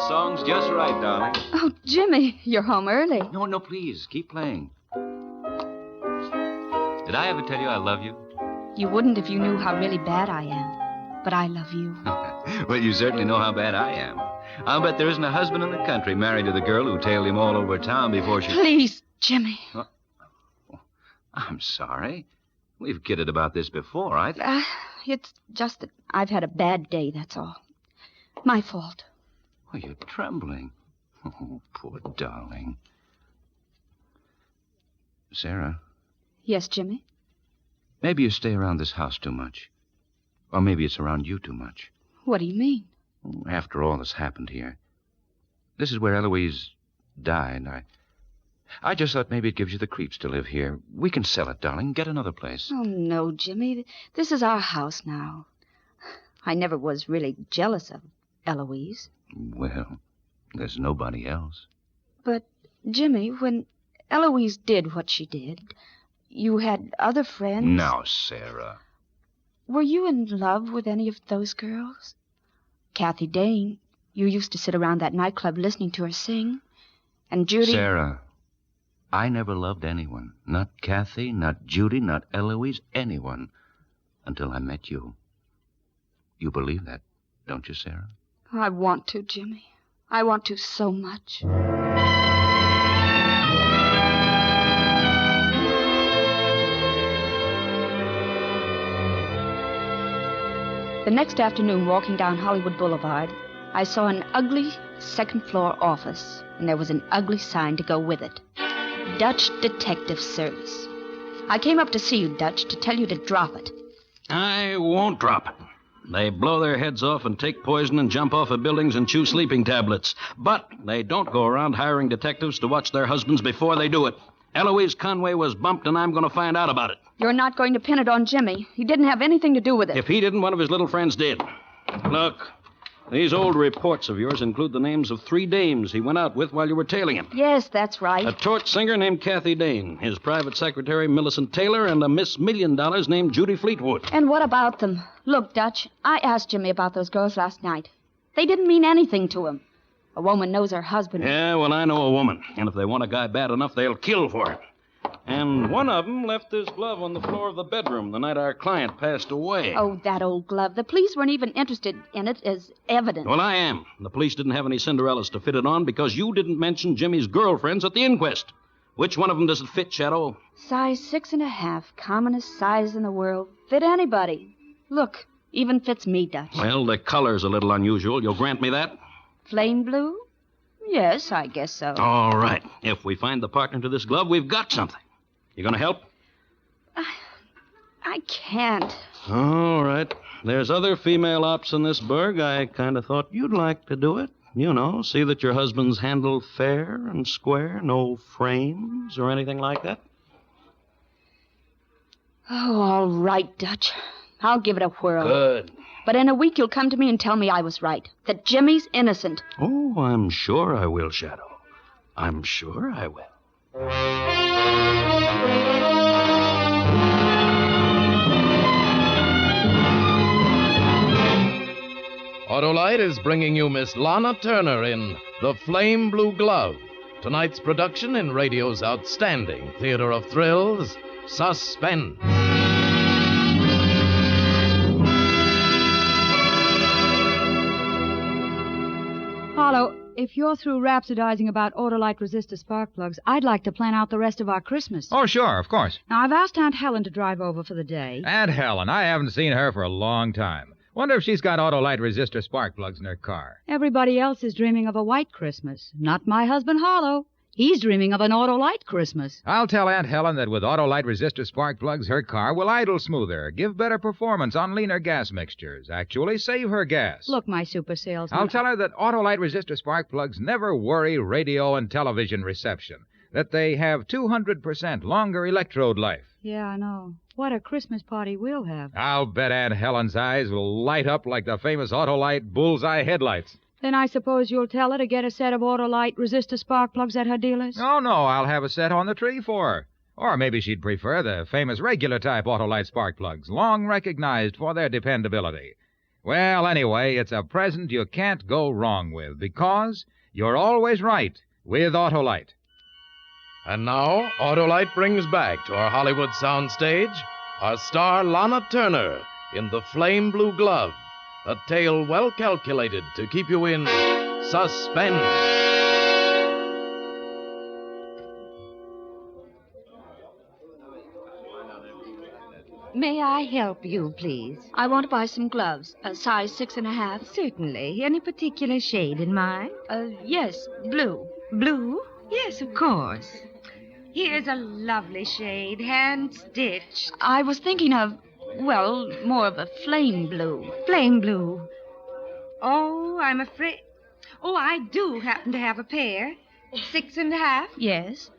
Song's just right, darling. Oh, Jimmy, you're home early. No, please. Keep playing. Did I ever tell you I love you? You wouldn't if you knew how really bad I am. But I love you. Well, you certainly know how bad I am. I'll bet there isn't a husband in the country married to the girl who tailed him all over town before she... Please, Jimmy. I'm sorry. We've kidded about this before. It's just that I've had a bad day, that's all. My fault. Oh, you're trembling. Oh, poor darling. Sarah. Yes, Jimmy? Maybe you stay around this house too much. Or maybe it's around you too much. What do you mean? After all that's happened here. This is where Eloise died. I just thought maybe it gives you the creeps to live here. We can sell it, darling. Get another place. Oh, no, Jimmy. This is our house now. I never was really jealous of Eloise. Well, there's nobody else. But, Jimmy, when Eloise did what she did, you had other friends? Now, Sarah. Were you in love with any of those girls? Kathy Dane, you used to sit around that nightclub listening to her sing. And Judy... Sarah, I never loved anyone. Not Kathy, not Judy, not Eloise, anyone. Until I met you. You believe that, don't you, Sarah? I want to, Jimmy. I want to so much. The next afternoon, walking down Hollywood Boulevard, I saw an ugly second-floor office, and there was an ugly sign to go with it. Dutch Detective Service. I came up to see you, Dutch, to tell you to drop it. I won't drop it. They blow their heads off and take poison and jump off of buildings and chew sleeping tablets. But they don't go around hiring detectives to watch their husbands before they do it. Eloise Conway was bumped, and I'm going to find out about it. You're not going to pin it on Jimmy. He didn't have anything to do with it. If he didn't, one of his little friends did. Look, these old reports of yours include the names of 3 dames he went out with while you were tailing him. Yes, that's right. A torch singer named Kathy Dane, his private secretary, Millicent Taylor, and a Miss $1 Million named Judy Fleetwood. And what about them? Look, Dutch, I asked Jimmy about those girls last night. They didn't mean anything to him. A woman knows her husband. Yeah, well, I know a woman. And if they want a guy bad enough, they'll kill for it. And one of them left this glove on the floor of the bedroom the night our client passed away. Oh, that old glove. The police weren't even interested in it as evidence. Well, I am. The police didn't have any Cinderellas to fit it on because you didn't mention Jimmy's girlfriends at the inquest. Which one of them does it fit, Shadow? Size 6.5, commonest size in the world. Fit anybody. Look, even fits me, Dutch. Well, the color's a little unusual. You'll grant me that? Flame blue? Yes, I guess so. All right. If we find the partner to this glove, we've got something. You going to help? I can't. All right. There's other female ops in this burg. I kind of thought you'd like to do it. You know, see that your husband's handled fair and square, no frames or anything like that. Oh, all right, Dutch. I'll give it a whirl. Good. But in a week you'll come to me and tell me I was right. That Jimmy's innocent. Oh, I'm sure I will, Shadow. I'm sure I will. Autolite is bringing you Miss Lana Turner in The Flame Blue Glove, tonight's production in radio's outstanding theater of thrills, Suspense. Harlow, if you're through rhapsodizing about Autolite resistor spark plugs, I'd like to plan out the rest of our Christmas. Oh, sure, of course. Now, I've asked Aunt Helen to drive over for the day. Aunt Helen, I haven't seen her for a long time. Wonder if she's got Autolite resistor spark plugs in her car. Everybody else is dreaming of a white Christmas. Not my husband, Harlow. He's dreaming of an Autolite Christmas. I'll tell Aunt Helen that with Autolite resistor spark plugs, her car will idle smoother, give better performance on leaner gas mixtures, actually save her gas. Look, my super salesman. I'll tell her that Autolite resistor spark plugs never worry radio and television reception, that they have 200% longer electrode life. Yeah, I know. What a Christmas party we'll have. I'll bet Aunt Helen's eyes will light up like the famous Autolite bullseye headlights. Then I suppose you'll tell her to get a set of Autolite resistor spark plugs at her dealer's? Oh, no, I'll have a set on the tree for her. Or maybe she'd prefer the famous regular type Autolite spark plugs, long recognized for their dependability. Well, anyway, it's a present you can't go wrong with because you're always right with Autolite. And now, Autolite brings back to our Hollywood soundstage our star Lana Turner in The Flame Blue Glove, a tale well calculated to keep you in suspense. May I help you, please? I want to buy some gloves, a size 6.5. Certainly. Any particular shade in mind? Yes, blue. Blue? Yes, of course. Here's a lovely shade, hand-stitched. I was thinking of, well, more of a flame blue. Flame blue. Oh, I'm afraid... Oh, I do happen to have a pair. 6.5? Yes.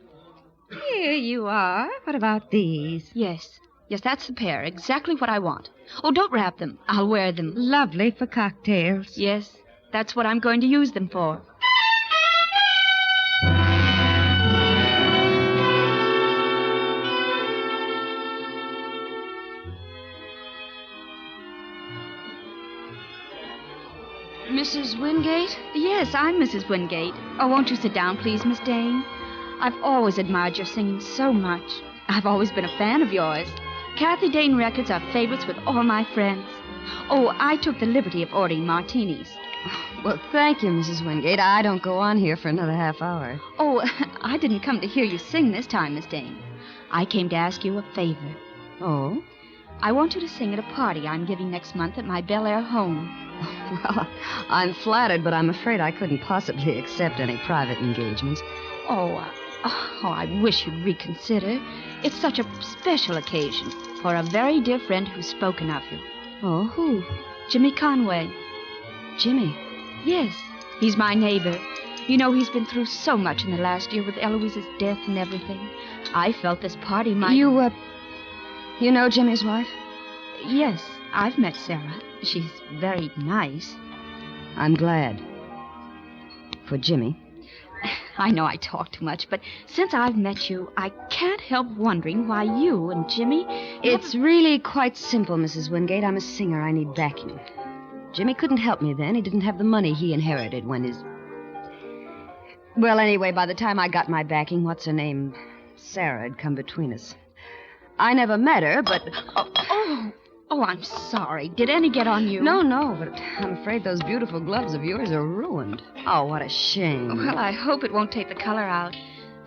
Here you are. What about these? Yes, that's the pair. Exactly what I want. Oh, don't wrap them. I'll wear them. Lovely for cocktails. Yes, that's what I'm going to use them for. Mrs. Wingate? Yes, I'm Mrs. Wingate. Oh, won't you sit down, please, Miss Dane? I've always admired your singing so much. I've always been a fan of yours. Kathy Dane records are favorites with all my friends. Oh, I took the liberty of ordering martinis. Well, thank you, Mrs. Wingate. I don't go on here for another half hour. Oh, I didn't come to hear you sing this time, Miss Dane. I came to ask you a favor. Oh? I want you to sing at a party I'm giving next month at my Bel Air home. Well, I'm flattered, but I'm afraid I couldn't possibly accept any private engagements. Oh, I wish you'd reconsider. It's such a special occasion for a very dear friend who's spoken of you. Oh, who? Jimmy Conway. Jimmy? Yes, he's my neighbor. You know, he's been through so much in the last year with Eloise's death and everything. I felt this party might... You know Jimmy's wife? Yes, I've met Sarah. She's very nice. I'm glad. For Jimmy. I know I talk too much, but since I've met you, I can't help wondering why you and Jimmy... It's really quite simple, Mrs. Wingate. I'm a singer. I need backing. Jimmy couldn't help me then. He didn't have the money he inherited when his... Well, anyway, by the time I got my backing, what's her name? Sarah had come between us. I never met her, but... Oh, I'm sorry. Did any get on you? No, but I'm afraid those beautiful gloves of yours are ruined. Oh, what a shame. Well, I hope it won't take the color out.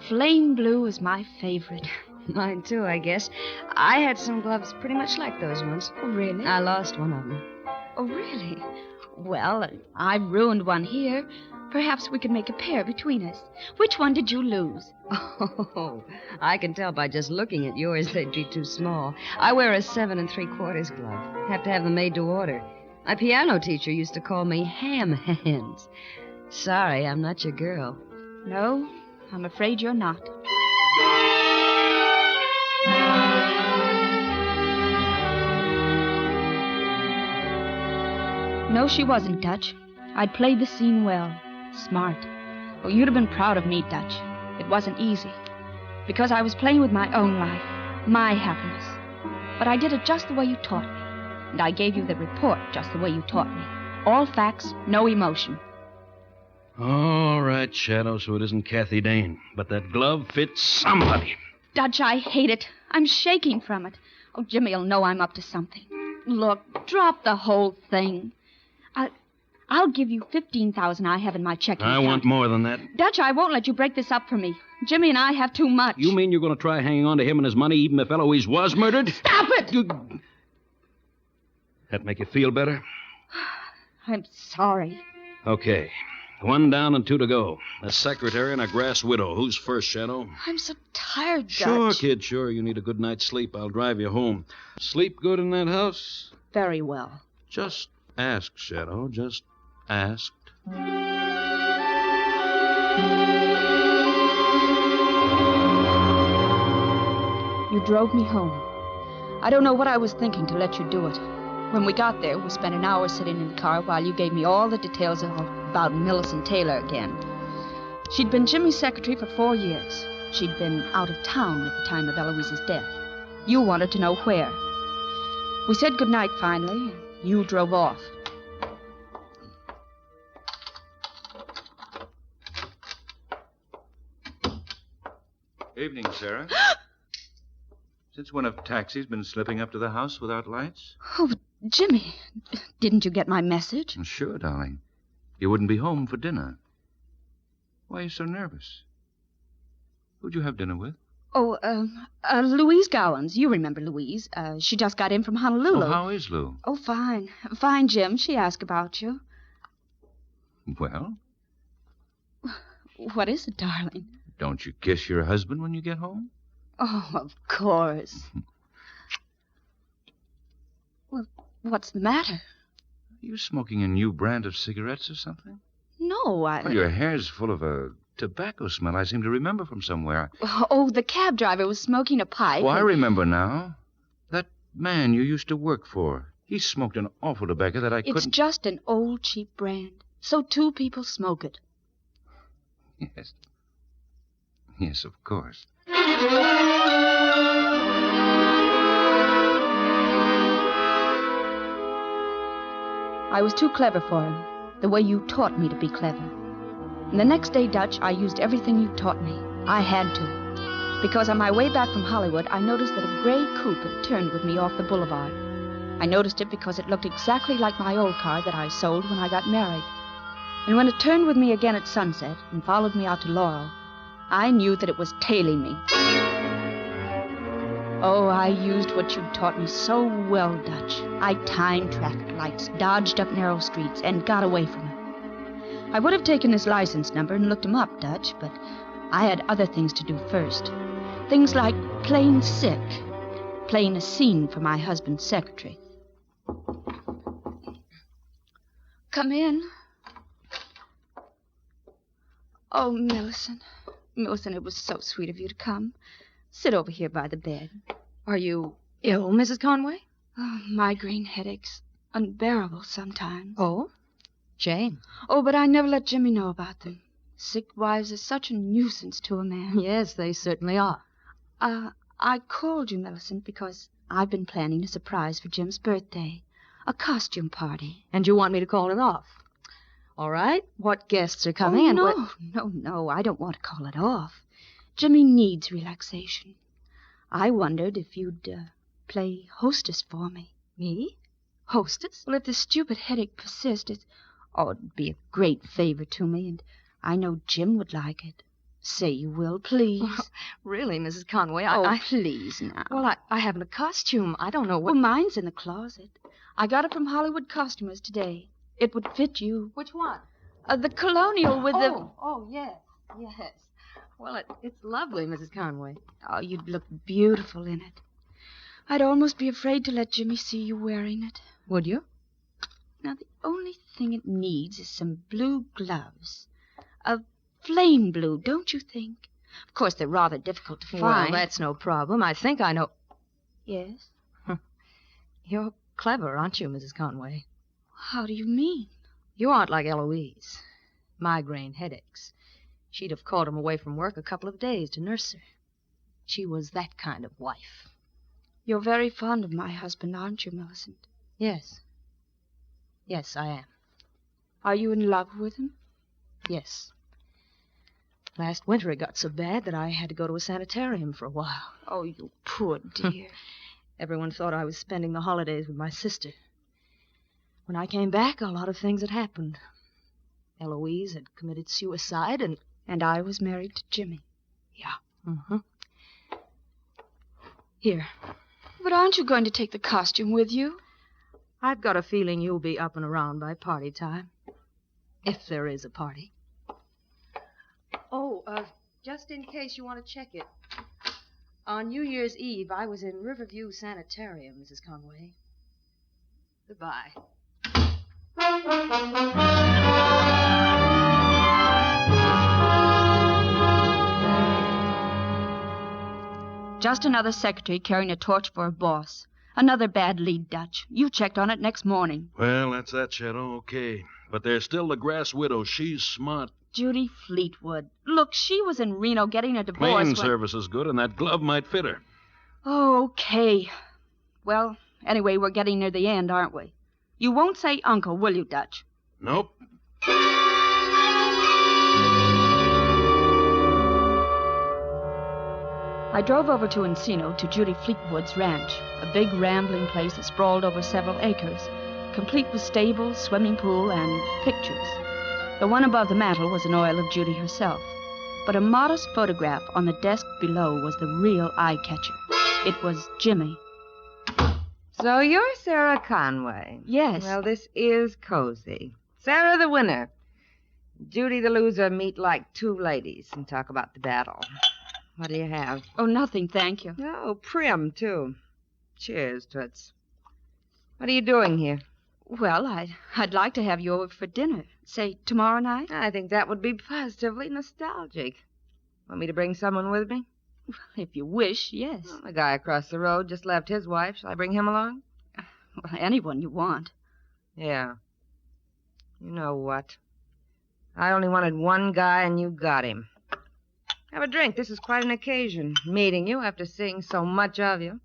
Flame blue is my favorite. Mine, too, I guess. I had some gloves pretty much like those ones. Oh, really? I lost one of them. Oh, really? Well, I ruined one here. Perhaps we could make a pair between us. Which one did you lose? Oh, I can tell by just looking at yours they'd be too small. I wear a 7 3/4 glove. Have to have them made to order. My piano teacher used to call me ham hands. Sorry, I'm not your girl. No, I'm afraid you're not. No, she wasn't, Dutch. I'd played the scene well. Smart. Oh, you'd have been proud of me, Dutch. It wasn't easy. Because I was playing with my own life, my happiness. But I did it just the way you taught me. And I gave you the report just the way you taught me. All facts, no emotion. All right, Shadow, so it isn't Kathy Dane. But that glove fits somebody. Dutch, I hate it. I'm shaking from it. Oh, Jimmy'll know I'm up to something. Look, drop the whole thing. I'll give you $15,000 I have in my checking account. I want more than that. Dutch, I won't let you break this up for me. Jimmy and I have too much. You mean you're going to try hanging on to him and his money even if Eloise was murdered? Stop it! That make you feel better? I'm sorry. Okay. 1 down and 2 to go. A secretary and a grass widow. Who's first, Shadow? I'm so tired, Dutch. Sure, kid, sure. You need a good night's sleep. I'll drive you home. Sleep good in that house? Very well. Just ask, Shadow. Just asked. You drove me home. I don't know what I was thinking to let you do it. When we got there, we spent an hour sitting in the car while you gave me all the details about Millicent Taylor again. She'd been Jimmy's secretary for 4 years. She'd been out of town at the time of Eloise's death. You wanted to know where. We said goodnight finally, and you drove off. Evening, Sarah. Since when have taxis been slipping up to the house without lights? Oh, Jimmy, didn't you get my message? Sure, darling. You wouldn't be home for dinner. Why are you so nervous? Who'd you have dinner with? Oh, Louise Gowans. You remember Louise. She just got in from Honolulu. Oh, how is Lou? Oh, fine. Fine, Jim. She asked about you. Well, What is it, darling? don't you kiss your husband when you get home? Oh, of course. Well, what's the matter? Are you smoking a new brand of cigarettes or something? No, Well, your hair's full of a tobacco smell I seem to remember from somewhere. Oh, the cab driver was smoking a pipe. Oh, I remember now. That man you used to work for. He smoked an awful tobacco that I It's couldn't... just an old, cheap brand. So 2 people smoke it. Yes. Yes, of course. I was too clever for him, the way you taught me to be clever. And the next day, Dutch, I used everything you taught me. I had to. Because on my way back from Hollywood, I noticed that a gray coupe had turned with me off the boulevard. I noticed it because it looked exactly like my old car that I sold when I got married. And when it turned with me again at sunset and followed me out to Laurel, I knew that it was tailing me. Oh, I used what you'd taught me so well, Dutch. I timed traffic lights, dodged up narrow streets, and got away from him. I would have taken his license number and looked him up, Dutch, but I had other things to do first. Things like playing sick, playing a scene for my husband's secretary. Come in. Oh, Millicent. Millicent, it was so sweet of you to come. Sit over here by the bed. Are you ill, Mrs. Conway? Oh, migraine headaches. Unbearable sometimes. Oh? Shame. Oh, but I never let Jimmy know about them. Sick wives are such a nuisance to a man. Yes, they certainly are. I called you, Millicent, because I've been planning a surprise for Jim's birthday. A costume party. And you want me to call it off? All right. What guests are coming? Oh, no, I don't want to call it off. Jimmy needs relaxation. I wondered if you'd play hostess for me. Me? Hostess? Well, if this stupid headache persists, it'd be a great favor to me, and I know Jim would like it. Say you will, please. Well, really, Mrs. Conway, Please now. Well, I haven't a costume. I don't know what... Well, mine's in the closet. I got it from Hollywood costumers today. It would fit you. Which one? The colonial with the... Oh, yes. Well, it's lovely, Mrs. Conway. Oh, you'd look beautiful in it. I'd almost be afraid to let Jimmy see you wearing it. Would you? Now, the only thing it needs is some blue gloves. A flame blue, don't you think? Of course, they're rather difficult to find. Well, that's no problem. I think I know... Yes? You're clever, aren't you, Mrs. Conway? How do you mean? You aren't like Eloise. Migraine headaches. She'd have called him away from work a couple of days to nurse her. She was that kind of wife. You're very fond of my husband, aren't you, Millicent? Yes. Yes, I am. Are you in love with him? Yes. Last winter it got so bad that I had to go to a sanitarium for a while. Oh, you poor dear. Everyone thought I was spending the holidays with my sister. When I came back, a lot of things had happened. Eloise had committed suicide, and I was married to Jimmy. Yeah. Mm-hmm. Here. But aren't you going to take the costume with you? I've got a feeling you'll be up and around by party time. If there is a party. Oh, just in case you want to check it. On New Year's Eve, I was in Riverview Sanitarium, Mrs. Conway. Goodbye. Just another secretary carrying a torch for a boss. Another bad lead, Dutch. You checked on it next morning. Well, that's that, Shadow. Okay. But there's still the grass widow. She's smart. Judy Fleetwood. Look, she was in Reno getting a divorce. Cleaning service is good, and that glove might fit her. Oh, okay. Well, anyway, we're getting near the end, aren't we? You won't say uncle, will you, Dutch? Nope. I drove over to Encino to Judy Fleetwood's ranch, a big rambling place that sprawled over several acres, complete with stables, swimming pool, and pictures. The one above the mantel was an oil of Judy herself, but a modest photograph on the desk below was the real eye-catcher. It was Jimmy. So you're Sarah Conway. Yes. Well, this is cozy. Sarah the winner. Judy the loser meet like two ladies and talk about the battle. What do you have? Oh, nothing, thank you. Oh, prim, too. Cheers, Toots. What are you doing here? Well, I'd like to have you over for dinner. Say, tomorrow night? I think that would be positively nostalgic. Want me to bring someone with me? If you wish, yes. Well, the guy across the road just left his wife. Shall I bring him along? Well, anyone you want. Yeah. You know what? I only wanted one guy, and you got him. Have a drink. This is quite an occasion, meeting you after seeing so much of you.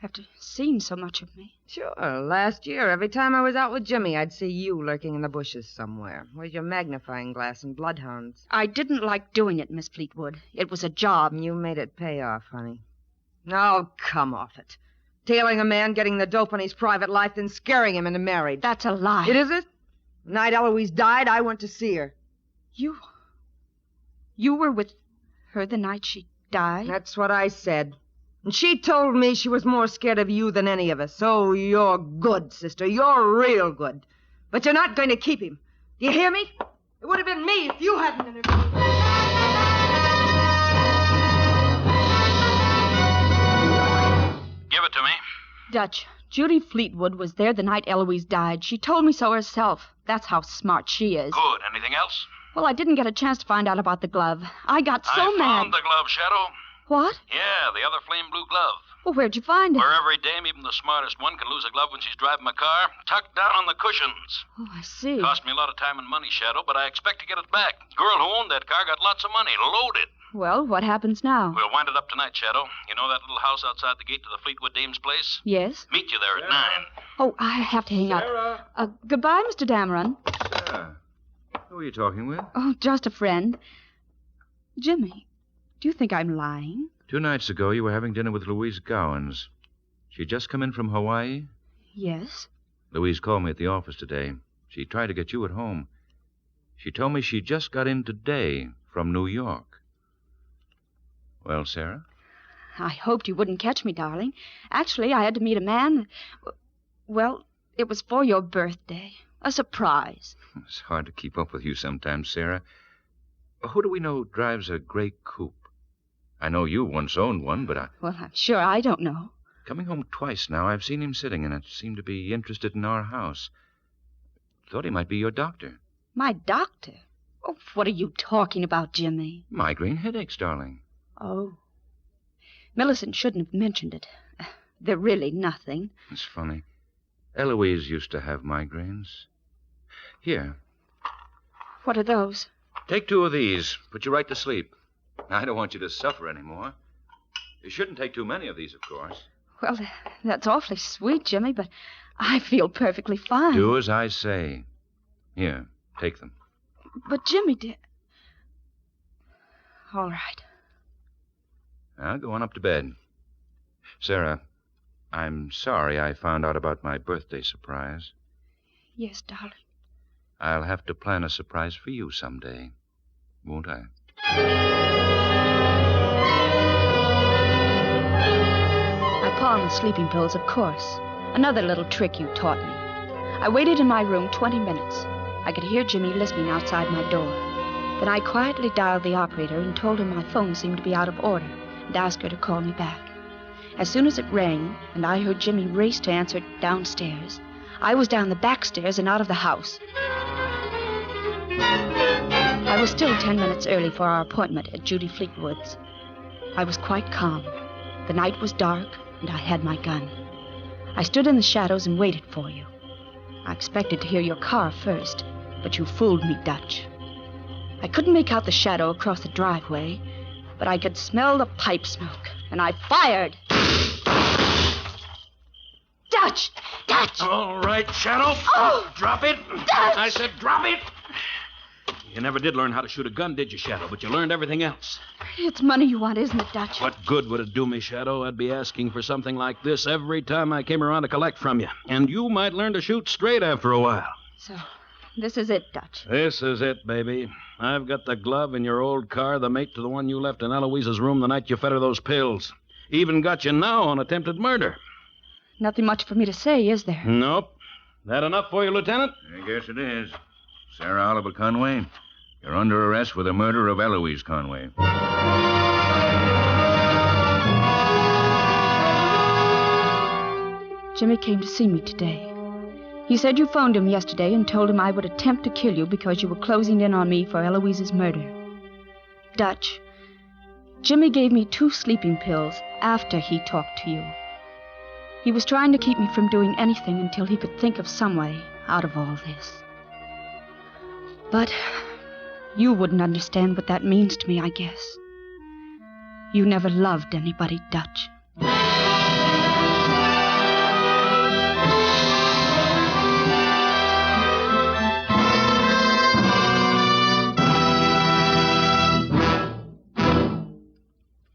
After seeing so much of me? Sure. Last year, every time I was out with Jimmy, I'd see you lurking in the bushes somewhere. Where's your magnifying glass and bloodhounds? I didn't like doing it, Miss Fleetwood. It was a job. You made it pay off, honey. Oh, come off it. Tailing a man, getting the dope on his private life, then scaring him into marriage. That's a lie. It is it? The night Eloise died, I went to see her. You were with her the night she died? That's what I said. And she told me she was more scared of you than any of us. Oh, you're good, sister. You're real good. But you're not going to keep him. Do you hear me? It would have been me if you hadn't interfered. Give it to me. Dutch, Judy Fleetwood was there the night Eloise died. She told me so herself. That's how smart she is. Good. Anything else? Well, I didn't get a chance to find out about the glove. I got so I mad. found the glove, Shadow. What? Yeah, the other flame blue glove. Well, where'd you find it? Where every dame, even the smartest one, can lose a glove when she's driving a car, tucked down on the cushions. Oh, I see. Cost me a lot of time and money, Shadow, but I expect to get it back. Girl who owned that car got lots of money, loaded. Well, what happens now? We'll wind it up tonight, Shadow. You know that little house outside the gate to the Fleetwood dame's place? Yes? Meet you there at 9. Oh, I have to hang up. Goodbye, Mr. Dameron. Sarah, who are you talking with? Oh, just a friend. Jimmy, do you think I'm lying? 2 nights ago, you were having dinner with Louise Gowans. She'd just come in from Hawaii? Yes. Louise called me at the office today. She tried to get you at home. She told me she just got in today from New York. Well, Sarah? I hoped you wouldn't catch me, darling. Actually, I had to meet a man. Well, it was for your birthday. A surprise. It's hard to keep up with you sometimes, Sarah. Who do we know drives a gray coupe? I know you once owned one, but Well, I'm sure I don't know. Coming home twice now, I've seen him sitting in it. Seemed to be interested in our house. Thought he might be your doctor. My doctor? Oh, what are you talking about, Jimmy? Migraine headaches, darling. Oh. Millicent shouldn't have mentioned it. They're really nothing. It's funny. Eloise used to have migraines. Here. What are those? Take 2 of these. Put you right to sleep. I don't want you to suffer anymore. You shouldn't take too many of these, of course. Well, that's awfully sweet, Jimmy, but I feel perfectly fine. Do as I say. Here, take them. But Jimmy, dear... All right. Now, go on up to bed. Sarah, I'm sorry I found out about my birthday surprise. Yes, darling. I'll have to plan a surprise for you someday, won't I? I pawned the sleeping pills, of course. Another little trick you taught me. I waited in my room 20 minutes. I could hear Jimmy listening outside my door. Then I quietly dialed the operator and told her my phone seemed to be out of order and asked her to call me back. As soon as it rang and I heard Jimmy race to answer it downstairs, I was down the back stairs and out of the house. I was still 10 minutes early for our appointment at Judy Fleetwood's. I was quite calm. The night was dark, and I had my gun. I stood in the shadows and waited for you. I expected to hear your car first, but you fooled me, Dutch. I couldn't make out the shadow across the driveway, but I could smell the pipe smoke, and I fired. Dutch! Dutch! All right, Shadow. Oh! Drop it. Dutch! I said drop it. You never did learn how to shoot a gun, did you, Shadow? But you learned everything else. It's money you want, isn't it, Dutch? What good would it do me, Shadow? I'd be asking for something like this every time I came around to collect from you. And you might learn to shoot straight after a while. So, this is it, Dutch. This is it, baby. I've got the glove in your old car, the mate to the one you left in Eloise's room the night you fed her those pills. Even got you now on attempted murder. Nothing much for me to say, is there? Nope. That enough for you, Lieutenant? I guess it is. Sarah Oliver Conway, you're under arrest for the murder of Eloise Conway. Jimmy came to see me today. He said you phoned him yesterday and told him I would attempt to kill you because you were closing in on me for Eloise's murder. Dutch, Jimmy gave me 2 sleeping pills after he talked to you. He was trying to keep me from doing anything until he could think of some way out of all this. But you wouldn't understand what that means to me, I guess. You never loved anybody, Dutch.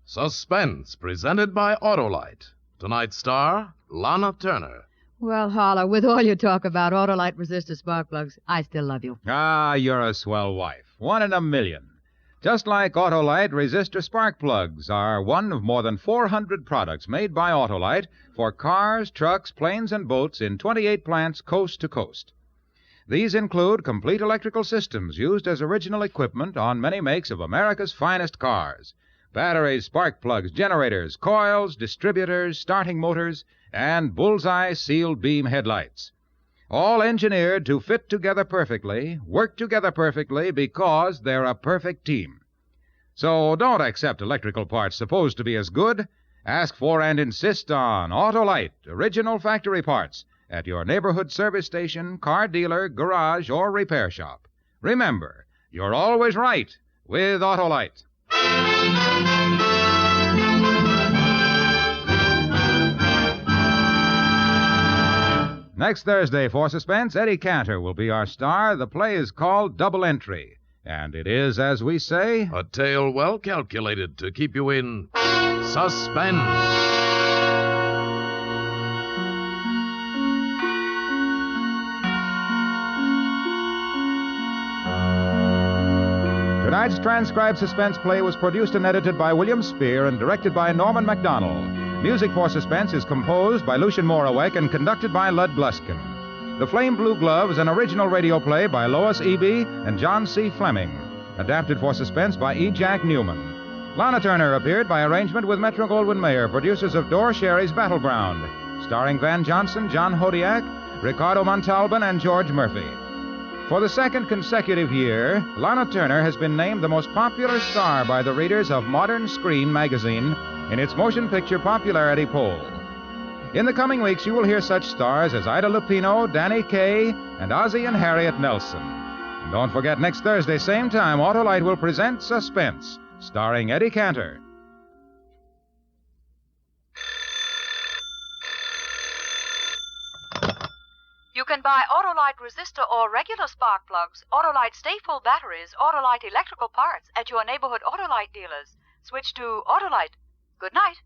Suspense, presented by Autolite. Tonight's star, Lana Turner. Well, Harlow, with all your talk about Autolite resistor spark plugs, I still love you. Ah, you're a swell wife. 1 in a million. Just like Autolite, resistor spark plugs are one of more than 400 products made by Autolite for cars, trucks, planes, and boats in 28 plants coast to coast. These include complete electrical systems used as original equipment on many makes of America's finest cars. Batteries, spark plugs, generators, coils, distributors, starting motors, and bullseye sealed beam headlights. All engineered to fit together perfectly, work together perfectly because they're a perfect team. So don't accept electrical parts supposed to be as good. Ask for and insist on Autolite, original factory parts, at your neighborhood service station, car dealer, garage, or repair shop. Remember, you're always right with Autolite. Next Thursday for Suspense, Eddie Cantor will be our star. The play is called Double Entry. And it is, as we say, a tale well calculated to keep you in suspense. Tonight's transcribed suspense play was produced and edited by William Spear and directed by Norman MacDonald. Music for Suspense is composed by Lucien Morawek and conducted by Lud Gluskin. The Flame Blue Glove is an original radio play by Lois Eby and John C. Fleming, adapted for Suspense by E. Jack Newman. Lana Turner appeared by arrangement with Metro-Goldwyn-Mayer, producers of Dore Sherry's Battleground, starring Van Johnson, John Hodiak, Ricardo Montalban, and George Murphy. For the second consecutive year, Lana Turner has been named the most popular star by the readers of Modern Screen magazine in its motion picture popularity poll. In the coming weeks, you will hear such stars as Ida Lupino, Danny Kaye, and Ozzie and Harriet Nelson. And don't forget, next Thursday, same time, Autolite will present Suspense, starring Eddie Cantor. You can buy Autolite resistor or regular spark plugs, Autolite stay-full batteries, Autolite electrical parts at your neighborhood Autolite dealers. Switch to Autolite. Good night.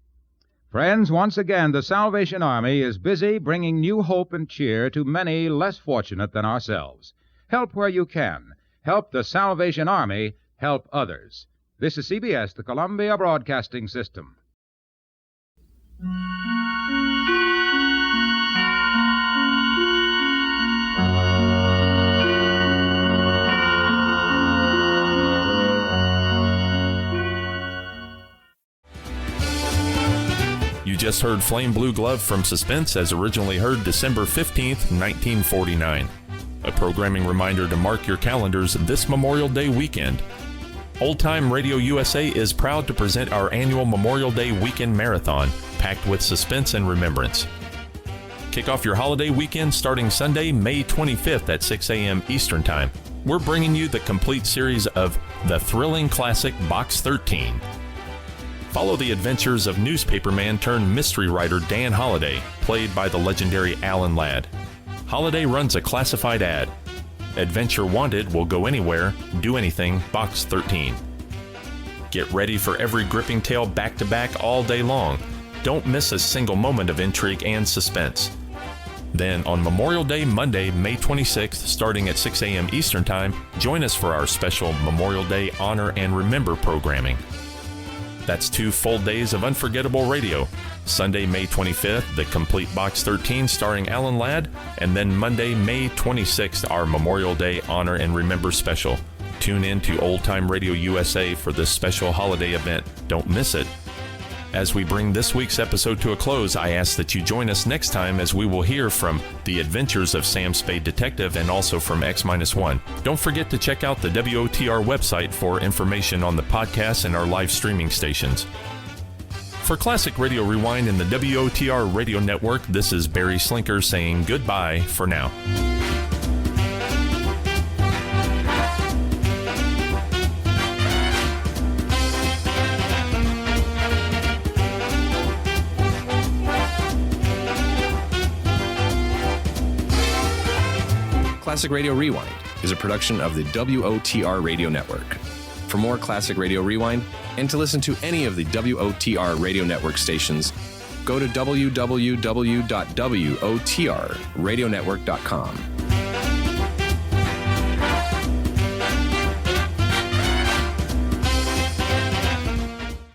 Friends, once again, the Salvation Army is busy bringing new hope and cheer to many less fortunate than ourselves. Help where you can. Help the Salvation Army help others. This is CBS, the Columbia Broadcasting System. You just heard Flame Blue Glove from Suspense, as originally heard December 15th, 1949. A programming reminder to mark your calendars this Memorial Day weekend. Old Time Radio USA is proud to present our annual Memorial Day weekend marathon, packed with suspense and remembrance. Kick off your holiday weekend starting Sunday, May 25th at 6 a.m. Eastern Time. We're bringing you the complete series of the thrilling classic Box 13. Follow the adventures of newspaperman turned mystery writer Dan Holliday, played by the legendary Alan Ladd. Holliday runs a classified ad. Adventure Wanted will go anywhere, do anything, Box 13. Get ready for every gripping tale back to back all day long. Don't miss a single moment of intrigue and suspense. Then on Memorial Day, Monday, May 26th, starting at 6 a.m. Eastern Time, join us for our special Memorial Day Honor and Remember programming. That's 2 full days of unforgettable radio. Sunday, May 25th, the complete Box 13 starring Alan Ladd, and then Monday, May 26th, our Memorial Day Honor and Remember special. Tune in to Old Time Radio USA for this special holiday event. Don't miss it. As we bring this week's episode to a close, I ask that you join us next time as we will hear from The Adventures of Sam Spade Detective and also from X-1. Don't forget to check out the WOTR website for information on the podcast and our live streaming stations. For Classic Radio Rewind and the WOTR Radio Network, this is Barry Slinker saying goodbye for now. Classic Radio Rewind is a production of the WOTR Radio Network. For more Classic Radio Rewind and to listen to any of the WOTR Radio Network stations, go to www.wotrradionetwork.com.